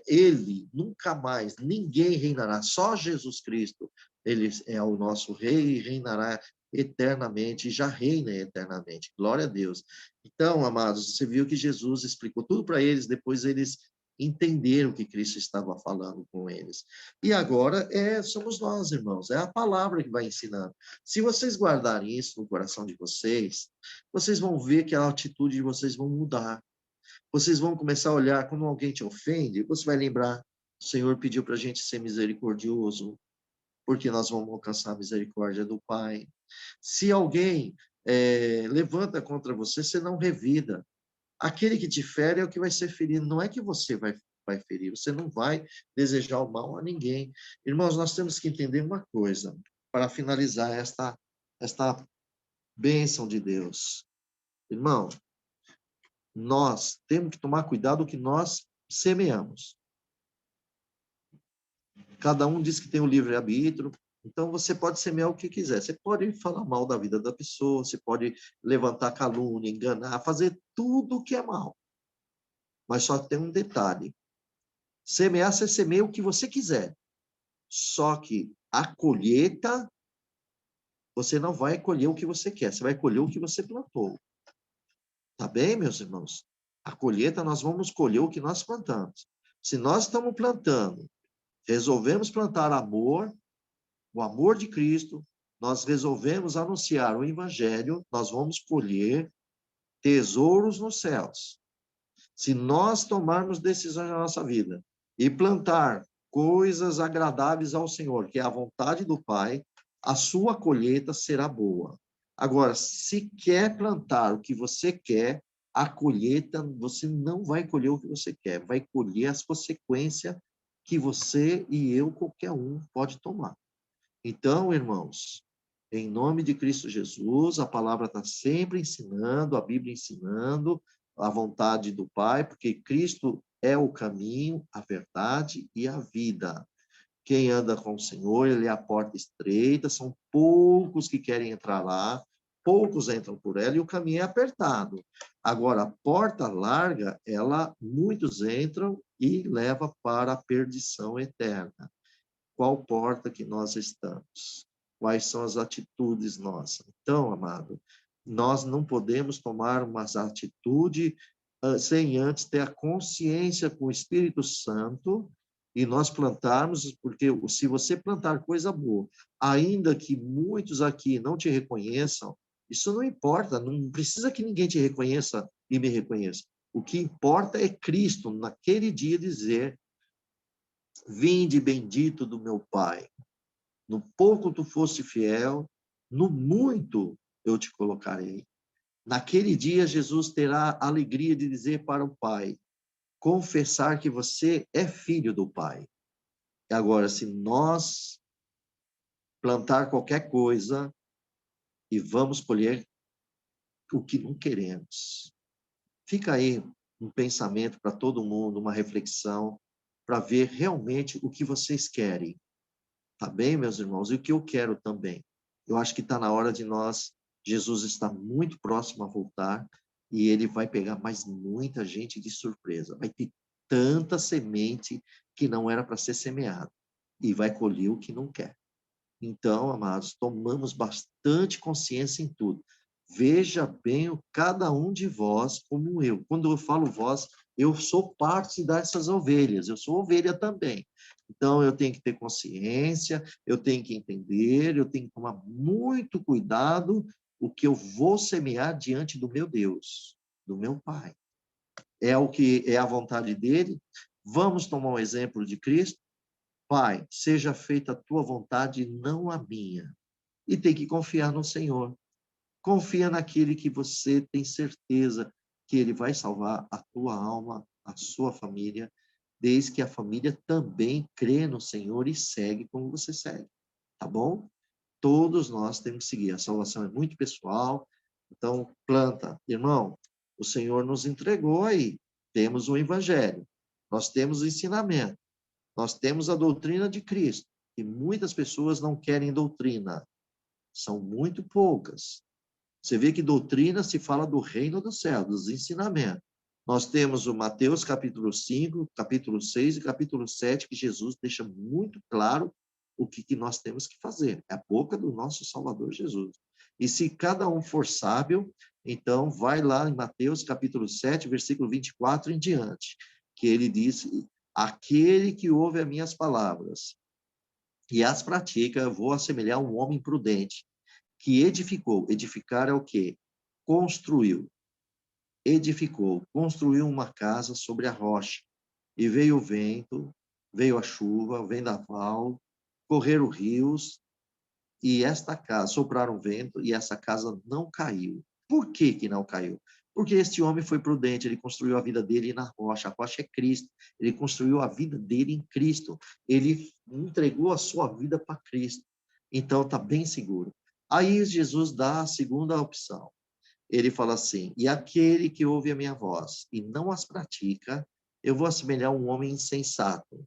ele nunca mais, ninguém reinará, só Jesus Cristo. Ele é o nosso rei e reinará eternamente, e já reina eternamente. Glória a Deus. Então, amados, você viu que Jesus explicou tudo para eles, depois eles entenderam o que Cristo estava falando com eles. E agora somos nós, irmãos, é a palavra que vai ensinando. Se vocês guardarem isso no coração de vocês, vocês vão ver que a atitude de vocês vão mudar. Vocês vão começar a olhar quando alguém te ofende, você vai lembrar, o Senhor pediu para a gente ser misericordioso, porque nós vamos alcançar a misericórdia do Pai. Se alguém levanta contra você, você não revida. Aquele que te fere é o que vai ser ferido, não é que você vai ferir, você não vai desejar o mal a ninguém. Irmãos, nós temos que entender uma coisa, para finalizar esta bênção de Deus. Irmão, nós temos que tomar cuidado do que nós semeamos. Cada um diz que tem o livre-arbítrio, então você pode semear o que quiser. Você pode falar mal da vida da pessoa, você pode levantar calúnia, enganar, fazer tudo o que é mal. Mas só tem um detalhe. Semear, você semeia o que você quiser. Só que a colheita, você não vai colher o que você quer, você vai colher o que você plantou. Tá bem, meus irmãos? A colheita, nós vamos colher o que nós plantamos. Se nós estamos plantando, resolvemos plantar amor, o amor de Cristo, nós resolvemos anunciar o Evangelho, nós vamos colher tesouros nos céus. Se nós tomarmos decisões na nossa vida e plantar coisas agradáveis ao Senhor, que é a vontade do Pai, a sua colheita será boa. Agora, se quer plantar o que você quer, a colheita, você não vai colher o que você quer, vai colher as consequências que você e eu, qualquer um, pode tomar. Então, irmãos, em nome de Cristo Jesus, a palavra está sempre ensinando, a Bíblia ensinando a vontade do Pai, porque Cristo é o caminho, a verdade e a vida. Quem anda com o Senhor, ele é a porta estreita, são poucos que querem entrar lá, poucos entram por ela e o caminho é apertado. Agora, a porta larga, muitos entram e leva para a perdição eterna. Qual porta que nós estamos? Quais são as atitudes nossas? Então, amado, nós não podemos tomar uma atitude sem antes ter a consciência com o Espírito Santo e nós plantarmos, porque se você plantar coisa boa, ainda que muitos aqui não te reconheçam, isso não importa, não precisa que ninguém te reconheça e me reconheça. O que importa é Cristo, naquele dia, dizer: vinde bendito do meu Pai. No pouco tu foste fiel, no muito eu te colocarei. Naquele dia, Jesus terá a alegria de dizer para o Pai, confessar que você é filho do Pai. E agora, se nós plantar qualquer coisa e vamos colher o que não queremos. Fica aí um pensamento para todo mundo, uma reflexão, para ver realmente o que vocês querem. Tá bem, meus irmãos? E o que eu quero também. Eu acho que está na hora de nós. Jesus está muito próximo a voltar e ele vai pegar mais muita gente de surpresa. Vai ter tanta semente que não era para ser semeada e vai colher o que não quer. Então, amados, tomamos bastante consciência em tudo. Veja bem cada um de vós como eu. Quando eu falo vós, eu sou parte dessas ovelhas, eu sou ovelha também. Então, eu tenho que ter consciência, eu tenho que entender, eu tenho que tomar muito cuidado o que eu vou semear diante do meu Deus, do meu Pai. É o que é a vontade dele. Vamos tomar um exemplo de Cristo. Pai, seja feita a tua vontade e não a minha. E tem que confiar no Senhor. Confia naquele que você tem certeza que ele vai salvar a tua alma, a sua família, desde que a família também crê no Senhor e segue como você segue. Tá bom? Todos nós temos que seguir. A salvação é muito pessoal. Então, planta. Irmão, o Senhor nos entregou aí. Temos o Evangelho. Nós temos o ensinamento. Nós temos a doutrina de Cristo. E muitas pessoas não querem doutrina. São muito poucas. Você vê que doutrina se fala do reino do céu, dos ensinamentos. Nós temos o Mateus capítulo 5, capítulo 6 e capítulo 7, que Jesus deixa muito claro o que nós temos que fazer. É a boca do nosso Salvador Jesus. E se cada um for sábio, então vai lá em Mateus capítulo 7, versículo 24 em diante, que ele diz: aquele que ouve as minhas palavras e as pratica, eu vou assemelhar a um homem prudente, que edificou. Edificar é o quê? Construiu. Edificou, construiu uma casa sobre a rocha. E veio o vento, veio a chuva, o vendaval, correram rios, e esta casa, sopraram o vento, e essa casa não caiu. Por que que não caiu? Porque este homem foi prudente, ele construiu a vida dele na rocha. A rocha é Cristo. Ele construiu a vida dele em Cristo. Ele entregou a sua vida para Cristo. Então, está bem seguro. Aí Jesus dá a segunda opção. Ele fala assim: e aquele que ouve a minha voz e não as pratica, eu vou assemelhar um homem insensato.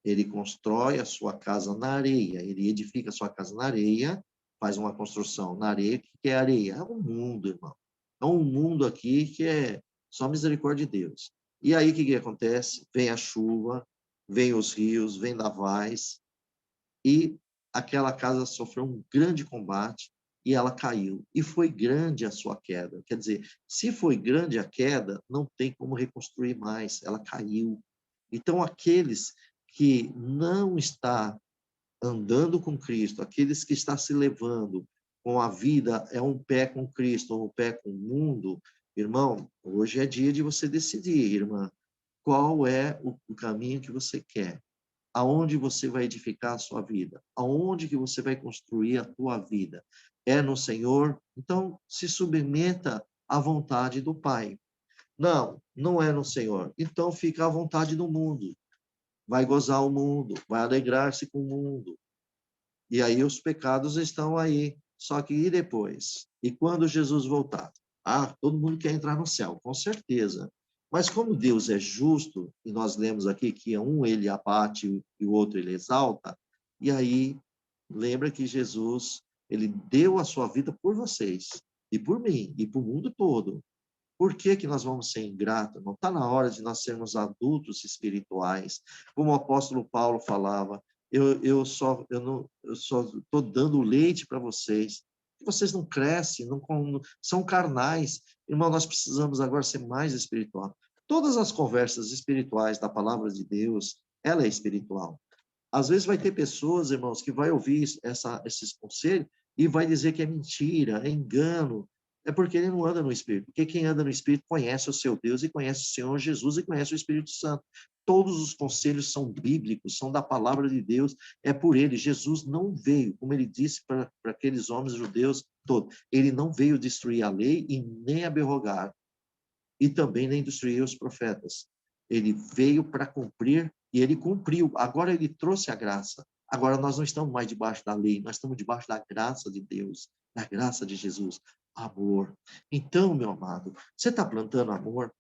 Ele constrói a sua casa na areia, ele edifica a sua casa na areia, faz uma construção na areia. O que é areia? É um mundo, irmão. É um mundo aqui que é só misericórdia de Deus. E aí o que acontece? Vem a chuva, vem os rios, vem vendavais, e aquela casa sofreu um grande combate e ela caiu. E foi grande a sua queda. Quer dizer, se foi grande a queda, não tem como reconstruir mais. Ela caiu. Então, aqueles que não está andando com Cristo, aqueles que está se levando com a vida, é um pé com Cristo, um pé com o mundo, irmão, hoje é dia de você decidir, irmã, qual é o caminho que você quer. Aonde você vai edificar a sua vida? Aonde que você vai construir a tua vida? É no Senhor? Então, se submeta à vontade do Pai. Não, não é no Senhor. Então, fica à vontade do mundo. Vai gozar o mundo, vai alegrar-se com o mundo. E aí os pecados estão aí. Só que e depois? E quando Jesus voltar? Ah, todo mundo quer entrar no céu, com certeza. Mas como Deus é justo, e nós lemos aqui que um ele abate e o outro ele exalta, e aí lembra que Jesus, ele deu a sua vida por vocês, e por mim, e por o mundo todo. Por que que nós vamos ser ingratos? Não está na hora de nós sermos adultos espirituais. Como o apóstolo Paulo falava, eu só estou dando leite para vocês. Vocês não crescem, são carnais. Irmão, nós precisamos agora ser mais espiritual. Todas as conversas espirituais da palavra de Deus, ela é espiritual. Às vezes vai ter pessoas, irmãos, que vai ouvir esses conselhos e vai dizer que é mentira, é engano. É porque ele não anda no Espírito. Porque quem anda no Espírito conhece o seu Deus e conhece o Senhor Jesus e conhece o Espírito Santo. Todos os conselhos são bíblicos, são da palavra de Deus, é por ele. Jesus não veio, como ele disse para aqueles homens judeus todos, ele não veio destruir a lei e nem abrogar, e também nem destruir os profetas. Ele veio para cumprir e ele cumpriu. Agora ele trouxe a graça. Agora nós não estamos mais debaixo da lei, nós estamos debaixo da graça de Deus, da graça de Jesus. Amor. Então, meu amado, você está plantando amor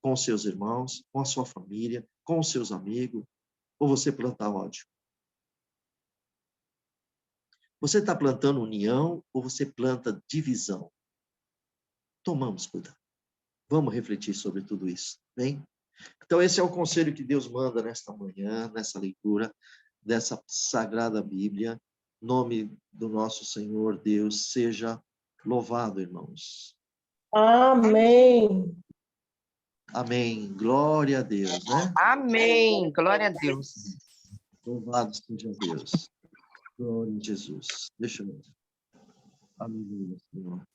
com os seus irmãos, com a sua família, com os seus amigos, ou você planta ódio? Você está plantando união ou você planta divisão? Tomamos cuidado. Vamos refletir sobre tudo isso, bem? Então, esse é o conselho que Deus manda nesta manhã, nessa leitura dessa sagrada Bíblia. Em nome do nosso Senhor Deus seja louvado, irmãos. Amém. Amém. Glória a Deus, né? Amém. Glória a Deus. Louvado seja Deus. Glória a Jesus. Deixa eu ver. Aleluia, Senhor.